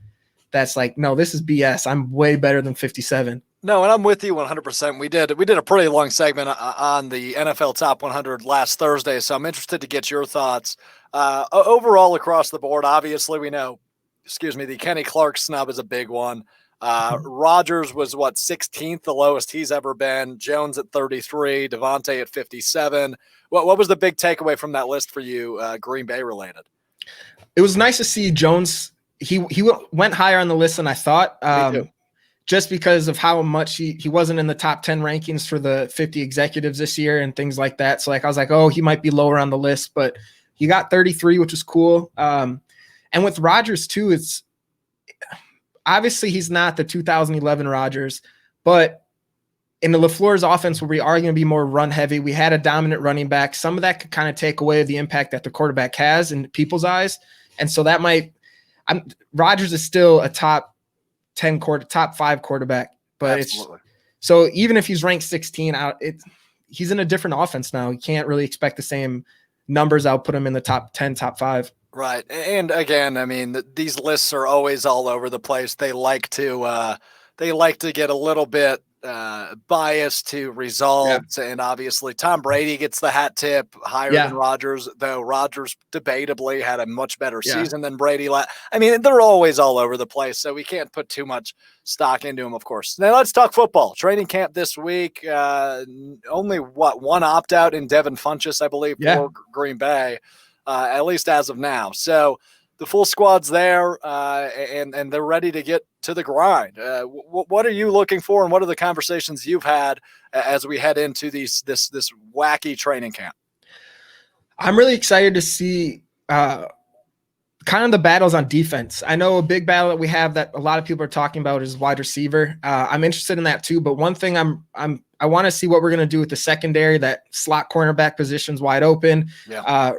that's like, no, this is BS. I'm way better than 57. No, and I'm with you 100%. We did a pretty long segment on the NFL Top 100 last Thursday, so I'm interested to get your thoughts. Overall, across the board, obviously we know, the Kenny Clark snub is a big one. Rodgers was, 16th, the lowest he's ever been. Jones at 33, Devontae at 57. What was the big takeaway from that list for you, Green Bay related? It was nice to see Jones. He went higher on the list than I thought. Me too. Just because of how much he wasn't in the top 10 rankings for the 50 executives this year and things like that. So I was like, oh, he might be lower on the list, but he got 33, which was cool. And with Rodgers too, it's obviously he's not the 2011 Rodgers, but in the LaFleur's offense where we are going to be more run heavy, we had a dominant running back. Some of that could kind of take away the impact that the quarterback has in people's eyes. And so that Rodgers is still a top 5 quarterback, but Absolutely. So even if he's ranked 16 out, he's in a different offense now. You can't really expect the same numbers. I'll put him in the top 10, top 5. Right. And again, I mean, these lists are always all over the place. They like to get a little bit biased to results. And obviously Tom Brady gets the hat tip higher than Rodgers, though Rodgers debatably had a much better season than Brady. I mean, they're always all over the place, so we can't put too much stock into them, of course. Now let's talk football. Training camp this week. Only one opt-out in Devin Funchess, I believe, for Green Bay. At least as of now. So the full squad's there, and they're ready to get to the grind. What are you looking for, and what are the conversations you've had as we head into this wacky training camp? I'm really excited to see kind of the battles on defense. I know a big battle that we have that a lot of people are talking about is wide receiver. I'm interested in that too, but one thing I want to see what we're going to do with the secondary. That slot cornerback position's wide open.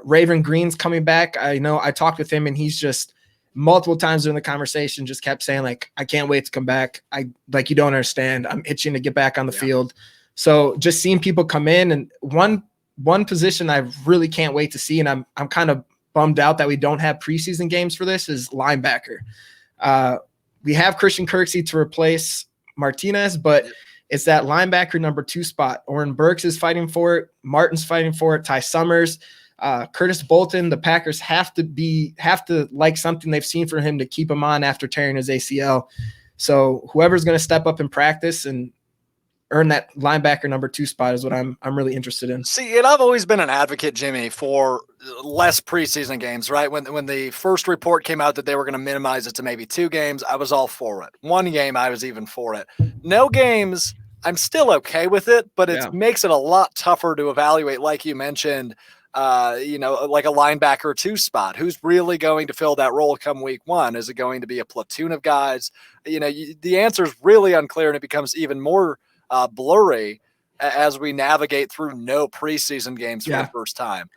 Raven Green's coming back. I know I talked with him, and he's just multiple times during the conversation just kept saying, like, I can't wait to come back. You don't understand. I'm itching to get back on the field. So just seeing people come in, and one position I really can't wait to see, and I'm kind of bummed out that we don't have preseason games for this, is linebacker. We have Christian Kirksey to replace Martinez, but it's that linebacker number 2 spot. Oren Burks is fighting for it. Martin's fighting for it. Ty Summers, Curtis Bolton. The Packers have to like something they've seen from him to keep him on after tearing his ACL. So whoever's going to step up in practice and earn that linebacker number 2 spot is what I'm really interested in. See, and I've always been an advocate, Jimmy, for less preseason games, right? When the first report came out that they were going to minimize it to maybe 2 games, I was all for it. 1 game, I was even for it. No games, I'm still okay with it, but it makes it a lot tougher to evaluate, like you mentioned, like a linebacker 2 spot. Who's really going to fill that role come week 1? Is it going to be a platoon of guys? The answer is really unclear, and it becomes even more blurry as we navigate through no preseason games for the first time.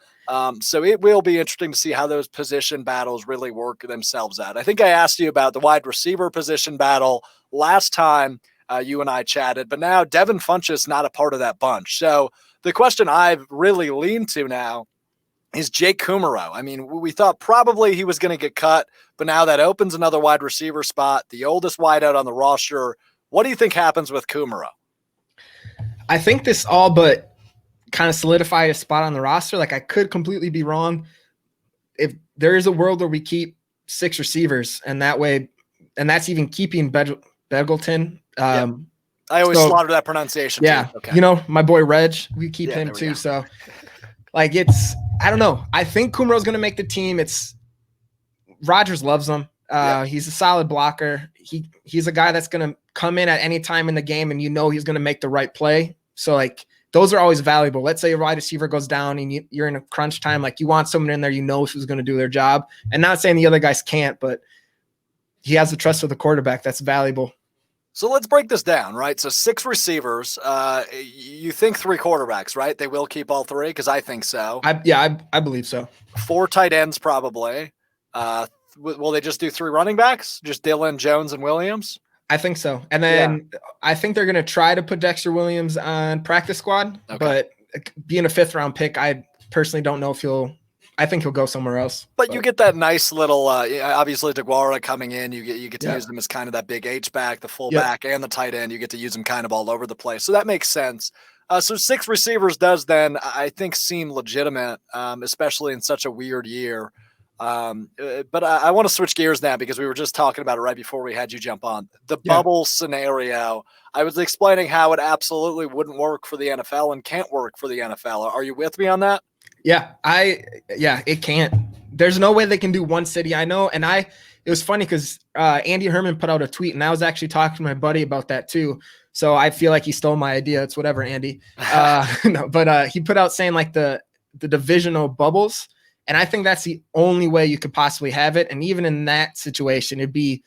So it will be interesting to see how those position battles really work themselves out. I think I asked you about the wide receiver position battle last time you and I chatted, but now Devin Funchess not a part of that bunch. So the question I've really leaned to now is Jake Kumerow. I mean, we thought probably he was going to get cut, but now that opens another wide receiver spot, the oldest wideout on the roster. What do you think happens with Kumerow? I think this all but kind of solidified a spot on the roster. Like, I could completely be wrong. If there is a world where we keep 6 receivers, and that way, and that's even keeping Begelton. I always slaughter that pronunciation. Yeah. Too. Okay. My boy Reg, we keep him too. So I don't know. I think Kumerow's going to make the team. Rodgers loves him. He's a solid blocker. He's a guy that's going to come in at any time in the game, and he's going to make the right play. So those are always valuable. Let's say a wide receiver goes down and you're in a crunch time. You want someone in there, who's going to do their job. And not saying the other guys can't, but he has the trust of the quarterback. That's valuable. So let's break this down, right? So 6 receivers. You think 3 quarterbacks, right? They will keep all 3, because I think so. I believe so. 4 tight ends probably. Will they just do 3 running backs? Just Dillon, Jones, and Williams? I think so. And then I think they're going to try to put Dexter Williams on practice squad, but being a 5th round pick, I personally don't know if I think he'll go somewhere else. But you get that nice little, obviously DeGuara coming in, you get to use them as kind of that big H-back, the fullback, and the tight end. You get to use them kind of all over the place. So that makes sense. So 6 receivers does then, I think, seem legitimate, especially in such a weird year. But I want to switch gears now, because we were just talking about it right before we had you jump on. The bubble scenario, I was explaining how it absolutely wouldn't work for the NFL and can't work for the NFL. Are you with me on that? Yeah, it can't. There's no way they can do one city. I know. And it was funny because Andy Herman put out a tweet, and I was actually talking to my buddy about that too. So I feel like he stole my idea. It's whatever, Andy. But he put out saying the divisional bubbles. And I think that's the only way you could possibly have it. And even in that situation, it'd be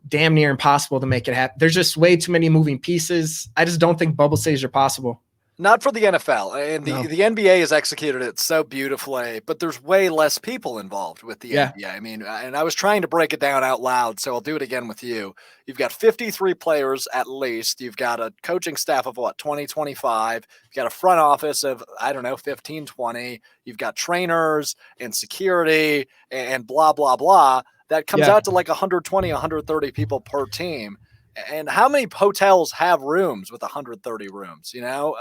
damn near impossible to make it happen. There's just way too many moving pieces. I just don't think bubble cities are possible. Not for the NFL, and No. the NBA has executed it so beautifully, but there's way less people involved with the Yeah. NBA. I mean, and I was trying to break it down out loud, so I'll do it again with you. You've got 53 players at least. You've got a coaching staff of 20, 25. You've got a front office of, 15, 20. You've got trainers and security and blah, blah, blah. That comes out to like 120, 130 people per team. And how many hotels have rooms with 130 rooms,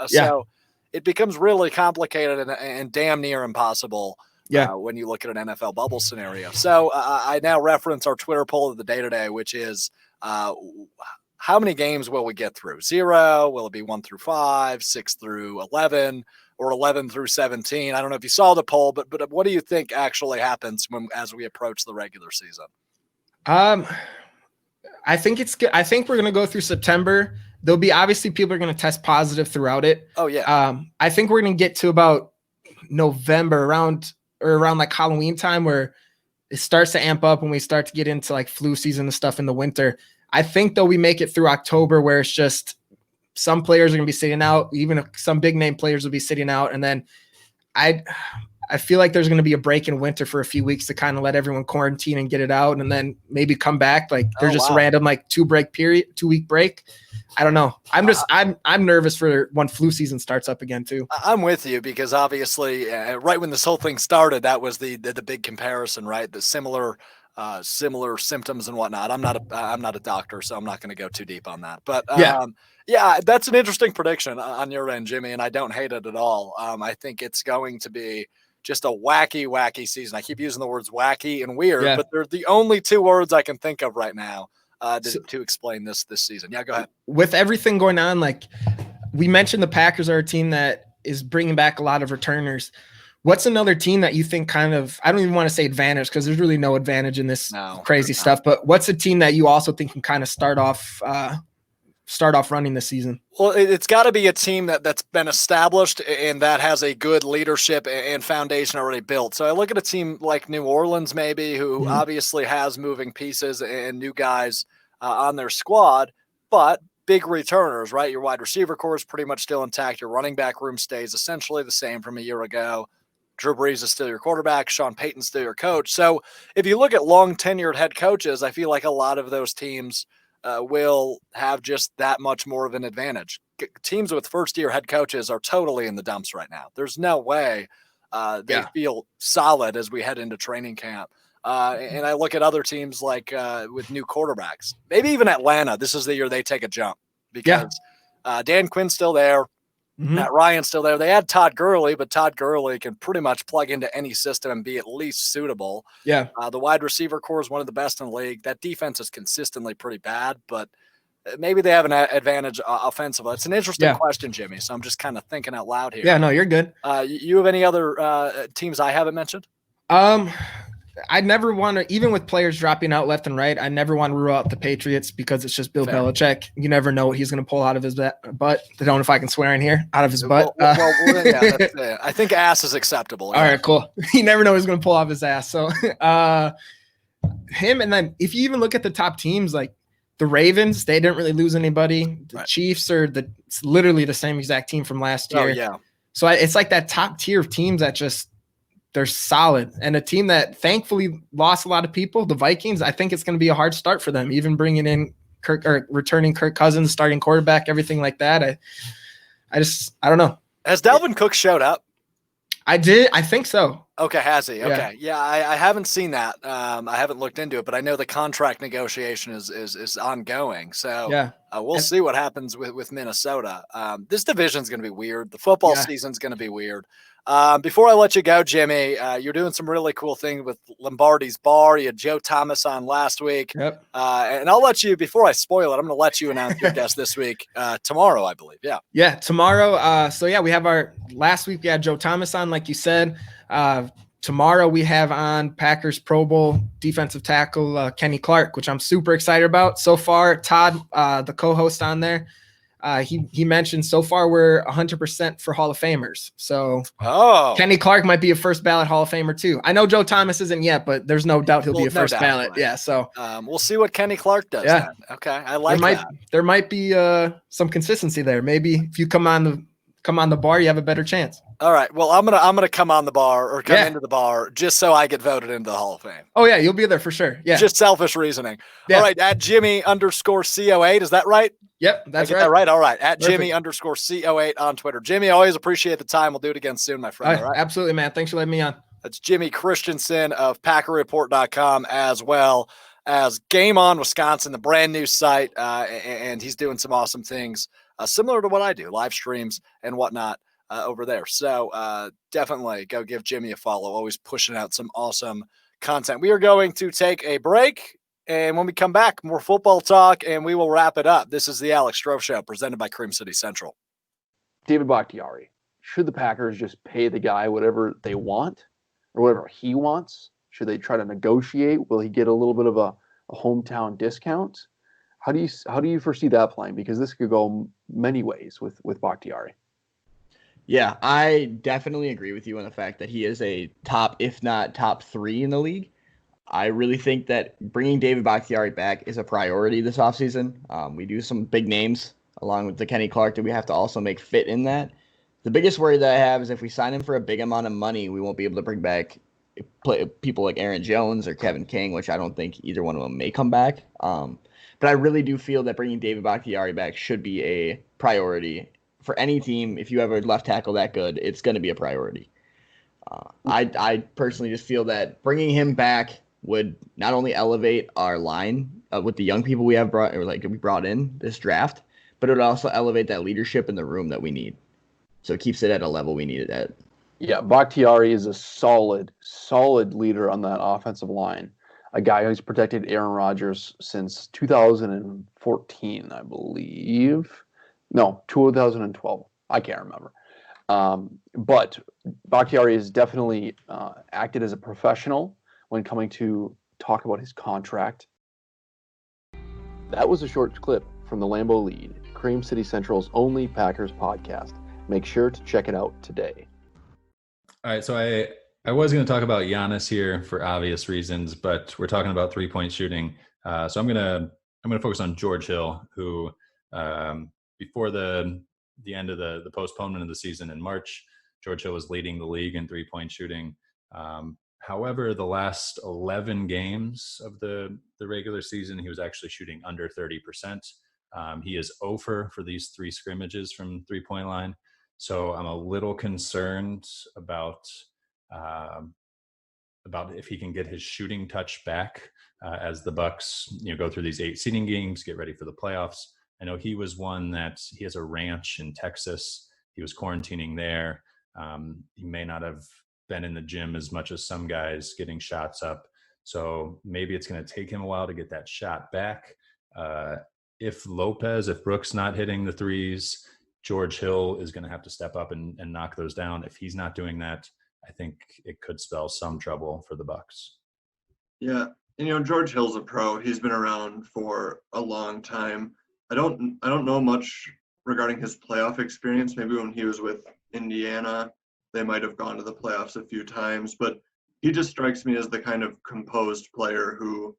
So it becomes really complicated and damn near impossible when you look at an NFL bubble scenario. So I now reference our Twitter poll of the day today, which is how many games will we get through? 0? Will it be 1 through 5, 6 through 11, or 11 through 17? I don't know if you saw the poll, but what do you think actually happens as we approach the regular season? I think it's good. I think we're going to go through September. There'll be obviously people are going to test positive throughout it. Oh yeah. I think we're going to get to about November around like Halloween time where it starts to amp up when we start to get into like flu season and stuff in the winter. I think though we make it through October where it's just some players are going to be sitting out. Even some big name players will be sitting out. And then I feel like there's going to be a break in winter for a few weeks to kind of let everyone quarantine and get it out, and then maybe come back. Like there's just a random like 2-week break. I don't know. I'm nervous for when flu season starts up again too. I'm with you because obviously right when this whole thing started, that was the big comparison, right? The similar symptoms and whatnot. I'm not a doctor, so I'm not going to go too deep on that. But yeah, that's an interesting prediction on your end, Jimmy, and I don't hate it at all. I think it's going to be just a wacky season. I keep using the words wacky and weird, but they're the only two words I can think of right now to explain this season. Yeah, go ahead. With everything going on, like we mentioned, the Packers are a team that is bringing back a lot of returners. What's another team that you think kind of, I don't even want to say advantage because there's really no advantage in this crazy stuff, but what's a team that you also think can kind of start off running this season? Well, it's got to be a team that's been established and that has a good leadership and foundation already built. So I look at a team like New Orleans, maybe, who obviously has moving pieces and new guys on their squad, but big returners, right? Your wide receiver core is pretty much still intact. Your running back room stays essentially the same from a year ago. Drew Brees is still your quarterback. Sean Payton's still your coach. So if you look at long tenured head coaches, I feel like a lot of those teams will have just that much more of an advantage. Teams with first-year head coaches are totally in the dumps right now. There's no way they feel solid as we head into training camp. And I look at other teams like with new quarterbacks, maybe even Atlanta. This is the year they take a jump because Dan Quinn's still there. Matt Ryan's still there. They had Todd Gurley, but Todd Gurley can pretty much plug into any system and be at least suitable. Yeah. The wide receiver core is one of the best in the league. That defense is consistently pretty bad, but maybe they have an advantage offensively. It's an interesting question, Jimmy, so I'm just kind of thinking out loud here. Yeah, no, you're good. You have any other teams I haven't mentioned? I never want to, even with players dropping out left and right, I never want to rule out the Patriots because it's just Bill Belichick. You never know what he's going to pull out of his butt. I don't know if I can swear in here, out of his butt. I think ass is acceptable. All right, cool. You never know who's going to pull off his ass. So him, and then if you even look at the top teams, like the Ravens, they didn't really lose anybody. The Chiefs are it's literally the same exact team from last year. Oh, yeah. So it's like that top tier of teams that just, they're solid. And a team that thankfully lost a lot of people, the Vikings, I think it's going to be a hard start for them, even bringing in returning Kirk Cousins, starting quarterback, everything like that. I don't know. Has Dalvin Cook showed up? I think so. Okay, has he? Okay. Yeah, I haven't seen that. I haven't looked into it, but I know the contract negotiation is ongoing. So we'll see what happens with Minnesota. This division's going to be weird. The football season's going to be weird. Before I let you go, Jimmy, you're doing some really cool thing with Lombardi's Bar. You had Joe Thomas on last week. Yep. And I'll let you, before I spoil it, I'm going to let you announce your guest this week, tomorrow, I believe. Yeah. Yeah, tomorrow. We have our last week. We had Joe Thomas on, like you said. Tomorrow we have on Packers Pro Bowl defensive tackle Kenny Clark, which I'm super excited about. So far, Todd, the co-host on there, he mentioned so far we're 100% for Hall of Famers. So Kenny Clark might be a first ballot Hall of Famer too. I know Joe Thomas isn't yet, but there's no doubt he'll be a first ballot. Right. Yeah. So we'll see what Kenny Clark does. Yeah. Then. Okay. I like that. There might be some consistency there. Maybe if you come on come on the bar, you have a better chance. All right. Well, I'm gonna come on the bar or come into the bar just so I get voted into the Hall of Fame. Oh yeah, you'll be there for sure. Yeah. Just selfish reasoning. Yeah. All right. At Jimmy_CO8. Is that right? Yep, that's right. That right. All right. At Perfect. Jimmy_CO8 on Twitter. Jimmy, always appreciate the time. We'll do it again soon, my friend. All right. Absolutely, man. Thanks for letting me on. That's Jimmy Christensen of PackerReport.com, as well as Game On Wisconsin, the brand new site. And he's doing some awesome things similar to what I do, live streams and whatnot over there. So definitely go give Jimmy a follow. Always pushing out some awesome content. We are going to take a break. And when we come back, more football talk, and we will wrap it up. This is the Alex Strouf Show, presented by Cream City Central. David Bakhtiari, should the Packers just pay the guy whatever they want or whatever he wants? Should they try to negotiate? Will he get a little bit of a hometown discount? How do you foresee that playing? Because this could go many ways with Bakhtiari. Yeah, I definitely agree with you on the fact that he is a top, if not top 3 in the league. I really think that bringing David Bakhtiari back is a priority this offseason. We do some big names along with the Kenny Clark that we have to also make fit in that. The biggest worry that I have is if we sign him for a big amount of money, we won't be able to bring back people like Aaron Jones or Kevin King, which I don't think either one of them may come back. But I really do feel that bringing David Bakhtiari back should be a priority for any team. If you have a left tackle that good, it's going to be a priority. I personally just feel that bringing him back would not only elevate our line with the young people we brought in this draft, but it would also elevate that leadership in the room that we need. So it keeps it at a level we need it at. Yeah, Bakhtiari is a solid leader on that offensive line. A guy who's protected Aaron Rodgers since 2014, I believe. No, 2012. I can't remember. But Bakhtiari has definitely acted as a professional when coming to talk about his contract. That was a short clip from the Lambeau Lead, Cream City Central's only Packers podcast. Make sure to check it out today. All right, so I was going to talk about Giannis here for obvious reasons, but we're talking about 3-point shooting. So I'm gonna focus on George Hill, who before the end of the postponement of the season in March, George Hill was leading the league in 3-point shooting. However, the last 11 games of the regular season, he was actually shooting under 30%. He is 0 for these 3 scrimmages from 3-point line. So I'm a little concerned about if he can get his shooting touch back as the Bucks, go through these 8 seeding games, get ready for the playoffs. I know he was one that he has a ranch in Texas. He was quarantining there. He may not have been in the gym as much as some guys getting shots up. So maybe it's going to take him a while to get that shot back. If Brooks not hitting the threes, George Hill is going to have to step up and knock those down. If he's not doing that, I think it could spell some trouble for the Bucks. Yeah. And, George Hill's a pro. He's been around for a long time. I don't know much regarding his playoff experience. Maybe when he was with Indiana, they might have gone to the playoffs a few times, but he just strikes me as the kind of composed player who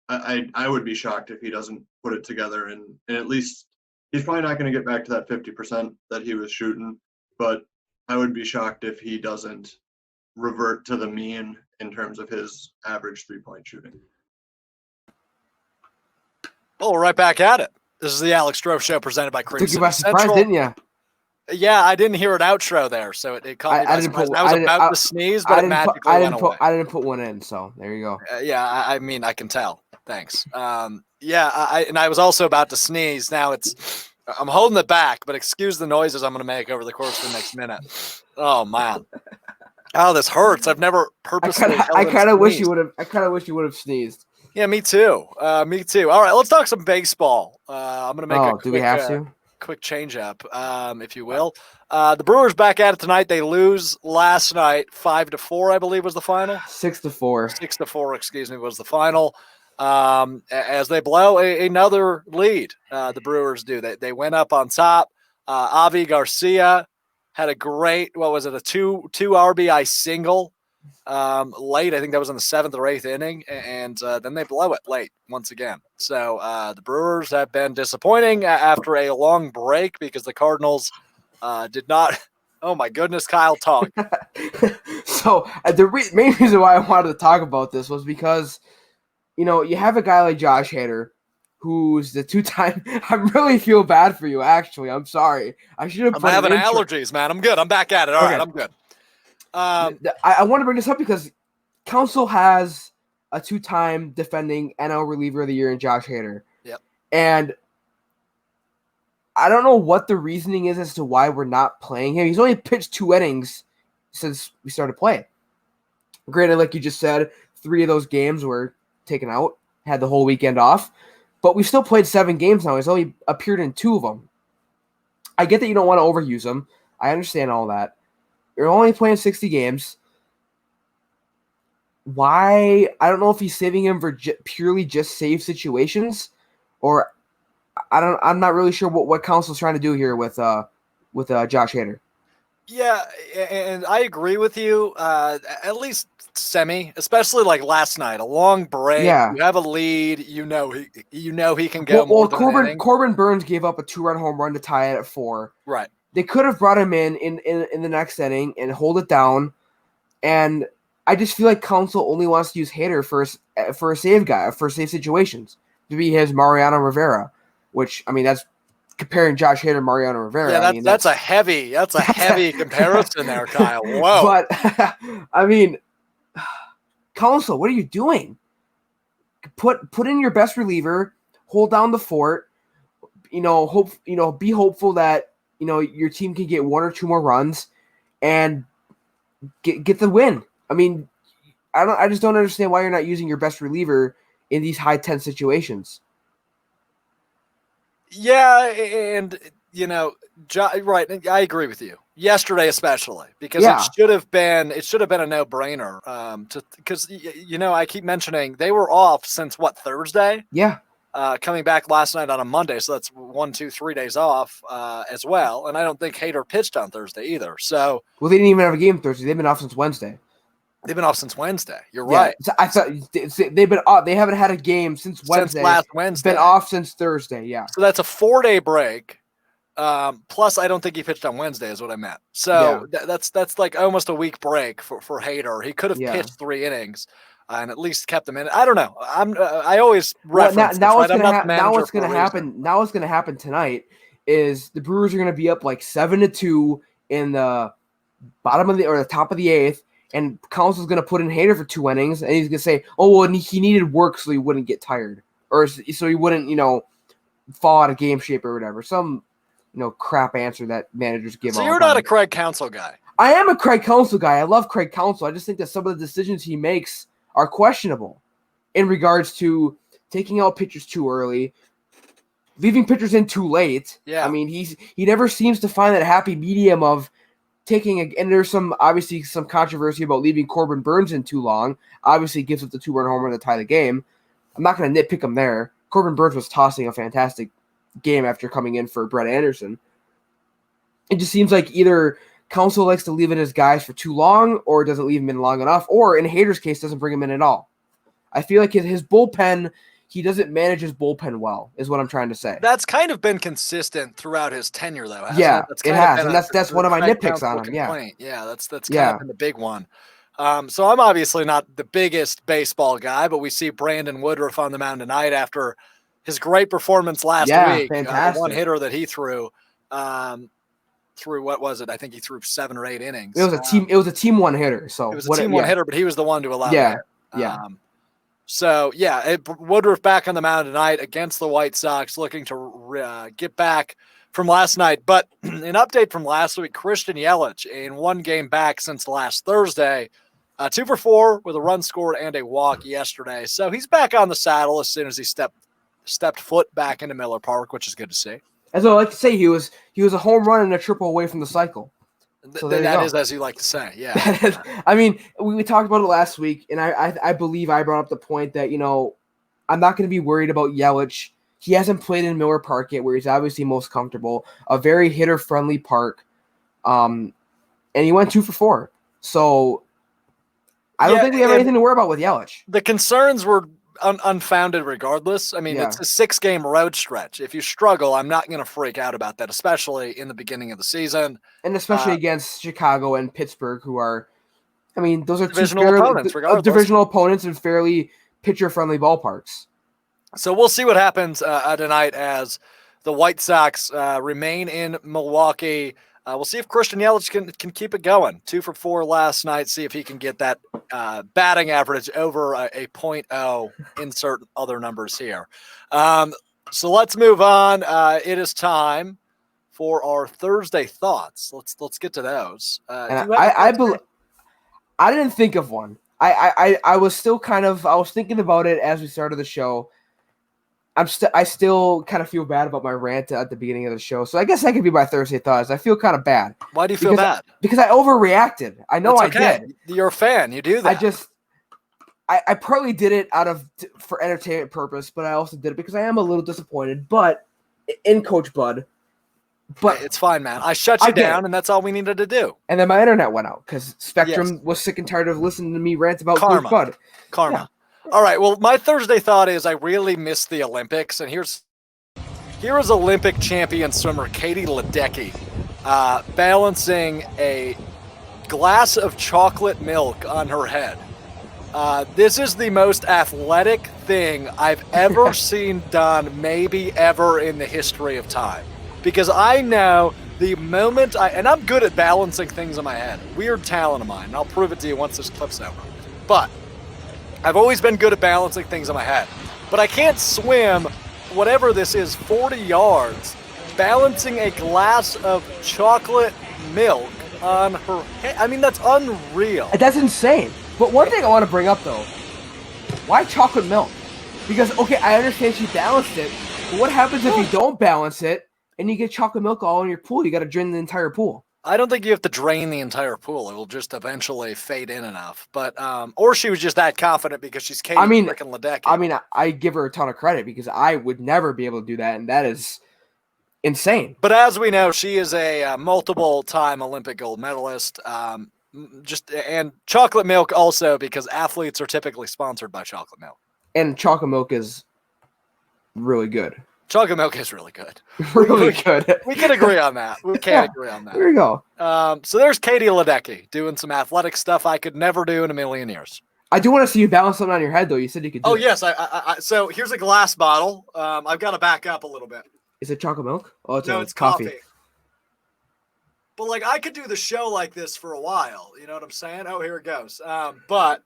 I would be shocked if he doesn't put it together. And at least he's probably not going to get back to that 50% that he was shooting, but I would be shocked if he doesn't revert to the mean in terms of his average 3-point shooting. Well, we're right back at it. This is the Alex Strouf Show, presented by Cream Took City you by surprise, Central. didn't you? Yeah, I didn't hear an outro there, so it caught me by surprise. I was about to sneeze, but it magically went away. I didn't put one in, so there you go. I mean, I can tell. Thanks. I was also about to sneeze. Now I'm holding it back, but excuse the noises I'm going to make over the course of the next minute. Oh man. Oh, this hurts. I've never purposely. I kind of wish you would have. I kind of wish you would have sneezed. Yeah, me too. Me too. All right, let's talk some baseball. I'm going to make a quick, do we have to? Quick change up, if you will. The Brewers back at it tonight. They lose last night, 5-4, I believe was the final. 6-4. 6-4, excuse me, was the final. As they blow another lead, the Brewers do. They went up on top. Avi Garcia had a great, a two RBI single late. I think that was in the 7th or 8th inning, and then they blow it late once again. So the Brewers have been disappointing after a long break because the Cardinals Did not. Oh my goodness, Kyle, talk. So the main reason why I wanted to talk about this was because, you have a guy like Josh Hader, who's the two-time. I really feel bad for you. Actually, I'm sorry. I should have. I'm having allergies, man. I'm good. I'm back at it. All right, I'm good. I want to bring this up because Council has a two-time defending NL reliever of the year in Josh Hader. Yep. And I don't know what the reasoning is as to why we're not playing him. He's only pitched 2 innings since we started playing. Granted, like you just said, 3 of those games were taken out, had the whole weekend off, but we've still played 7 games now. He's only appeared in 2 of them. I get that you don't want to overuse him. I understand all that. You're only playing 60 games. Why? I don't know if he's saving him for purely just save situations, or I'm not really sure what Council's trying to do here with Josh Hader. Yeah, and I agree with you. At least semi, especially like last night, a long break. Yeah. You have a lead. You know he can go. Well, Corbin Burns gave up a 2-run home run to tie it at 4. Right. They could have brought him in the next inning and hold it down, and I just feel like Council only wants to use Hader for a save guy, for save situations, to be his Mariano Rivera, which, I mean, that's comparing Josh Hader to Mariano Rivera. Yeah, that's a heavy comparison there, Kyle. Whoa. But, I mean, Council, what are you doing? Put in your best reliever, hold down the fort, be hopeful that, your team can get 1 or 2 more runs and get the win. I mean, I just don't understand why you're not using your best reliever in these high tense situations. Yeah, and right. I agree with you. Yesterday, especially because it should have been a no-brainer. Because I keep mentioning they were off since Thursday. Yeah. Coming back last night on a Monday, so that's 1, 2, 3 days off as well. And I don't think Hader pitched on Thursday either. So they didn't even have a game Thursday. They've been off since Wednesday. They've been off since Wednesday. You're right. So I thought they've been off. They haven't had a game since Wednesday. Since last Wednesday. Been off since Thursday. Yeah. So that's a 4-day break. Plus, I don't think he pitched on Wednesday, is what I meant. So that's like almost a week break for Hader. He could have pitched 3 innings and at least kept them in. I don't know. I always reference now what's going to happen. Now what's going to happen tonight is the Brewers are going to be up like 7-2 in the bottom of the top of the 8th. And Council's going to put in Hader for 2 innings, and he's going to say, and he needed work so he wouldn't get tired, or so he wouldn't, fall out of game shape or whatever. Some, crap answer that managers give. So you're not a Craig Council guy. I am a Craig Council guy. I love Craig Council. I just think that some of the decisions he makes are questionable in regards to taking out pitchers too early, leaving pitchers in too late. Yeah. I mean, he never seems to find that happy medium of taking and there's obviously some controversy about leaving Corbin Burns in too long. Obviously, gives up the 2-run home run to tie the game. I'm not going to nitpick him there. Corbin Burns was tossing a fantastic game after coming in for Brett Anderson. It just seems like either Council likes to leave in his guys for too long, or doesn't leave him in long enough, or in Hader's case, doesn't bring him in at all. I feel like his bullpen. He doesn't manage his bullpen well, is what I'm trying to say. That's kind of been consistent throughout his tenure, though. Hasn't Yeah, it? it has, and that's one of my nitpicks on him. Yeah, that's kind of been the big one. So I'm obviously not the biggest baseball guy, but we see Brandon Woodruff on the mound tonight after his great performance last week. Fantastic. The one hitter that he threw, what was it? I think he threw 7 or 8 innings. It was a team. It was a team one hitter. So it was a team one hitter, but he was the one to allow. Yeah, that. So, Woodruff back on the mound tonight against the White Sox, looking to get back from last night. But an update from last week, Christian Yelich, in 1 game back since last Thursday, 2 for 4 with a run scored and a walk yesterday. So he's back on the saddle as soon as he stepped foot back into Miller Park, which is good to see. As I like to say, he was a home run and a triple away from the cycle. So that is as you like to say, yeah. I mean, we talked about it last week, and I believe I brought up the point that, I'm not going to be worried about Yelich. He hasn't played in Miller Park yet, where he's obviously most comfortable, a very hitter-friendly park, and he went 2 for 4. So I don't think we have anything to worry about with Yelich. The concerns were unfounded regardless. I mean, Yeah. it's a 6-game road stretch. If you struggle, I'm not going to freak out about that, especially in the beginning of the season. And especially against Chicago and Pittsburgh, who are, I mean, those are Divisional two opponents, regardless. divisional opponents in fairly pitcher-friendly ballparks. So we'll see what happens tonight as the White Sox remain in Milwaukee. We'll see if Christian Yelich can keep it going. 2 for 4 last night. See if he can get that batting average over a .0. Insert other numbers here. So let's move on. It is time for our Thursday thoughts. Let's get to those. And I didn't think of one. I was still I was thinking about it as we started the show. I still kind of feel bad about my rant at the beginning of the show. So I guess that could be my Thursday thoughts. I feel kind of bad. Why do you feel bad? Because I overreacted. I know It's okay. I did. You're a fan. You do that. I partly did it for entertainment purpose, but I also did it because I am a little disappointed. But in Coach Bud, but it's fine, man. I shut you down, and that's all we needed to do. And then my internet went out because Spectrum was sick and tired of listening to me rant about Karma. Coach Bud. Karma. Yeah. All right. Well, my Thursday thought is I really missed the Olympics, and here is Olympic champion swimmer Katie Ledecky balancing a glass of chocolate milk on her head. This is the most athletic thing I've ever seen done, maybe ever in the history of time. Because I know the moment and I'm good at balancing things in my head. Weird talent of mine, and I'll prove it to you once this clip's over. But I've always been good at balancing things in my head. But I can't swim, whatever this is, 40 yards, balancing a glass of chocolate milk on her head. I mean, that's unreal. That's insane. But one thing I want to bring up, though, why chocolate milk? Because, okay, I understand she balanced it, but what happens if you don't balance it and you get chocolate milk all in your pool? You got to drain the entire pool. I don't think you have to drain the entire pool. It will just eventually fade in enough. But or she was just that confident because she's Katie freaking Ledecky. I mean, I give her a ton of credit because I would never be able to do that, and that is insane. But as we know, she is a multiple-time Olympic gold medalist. And chocolate milk also because athletes are typically sponsored by chocolate milk. And chocolate milk is really good. Chocolate milk is really good. Really good. We can agree on that. We can agree on that. There you go. So there's Katie Ledecky doing some athletic stuff I could never do in a million years. I do want to see you balance something on your head, though. You said you could do it. Yes. So here's a glass bottle. I've got to back up a little bit. Is it chocolate milk? Oh, it's coffee. But, I could do the show like this for a while. You know what I'm saying? Oh, here it goes. But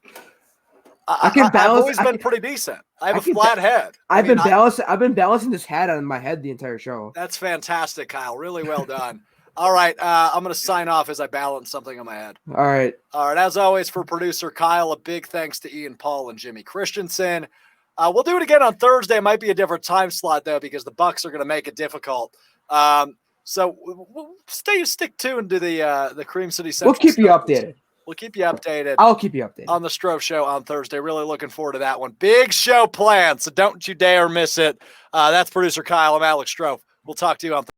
I've always been pretty decent. I have a flat head. I've been balancing this hat on my head the entire show. That's fantastic, Kyle. Really well done. All right, I'm going to sign off as I balance something on my head. All right. As always, for producer Kyle, a big thanks to Ian Paul and Jimmy Christensen. We'll do it again on Thursday. It might be a different time slot, though, because the Bucks are going to make it difficult. So we'll stick tuned to the Cream City Central. We'll keep you updated. We'll keep you updated. I'll keep you updated on the Strouf Show on Thursday. Really looking forward to that one. Big show planned, so don't you dare miss it. That's producer Kyle. I'm Alex Strouf. We'll talk to you on Thursday.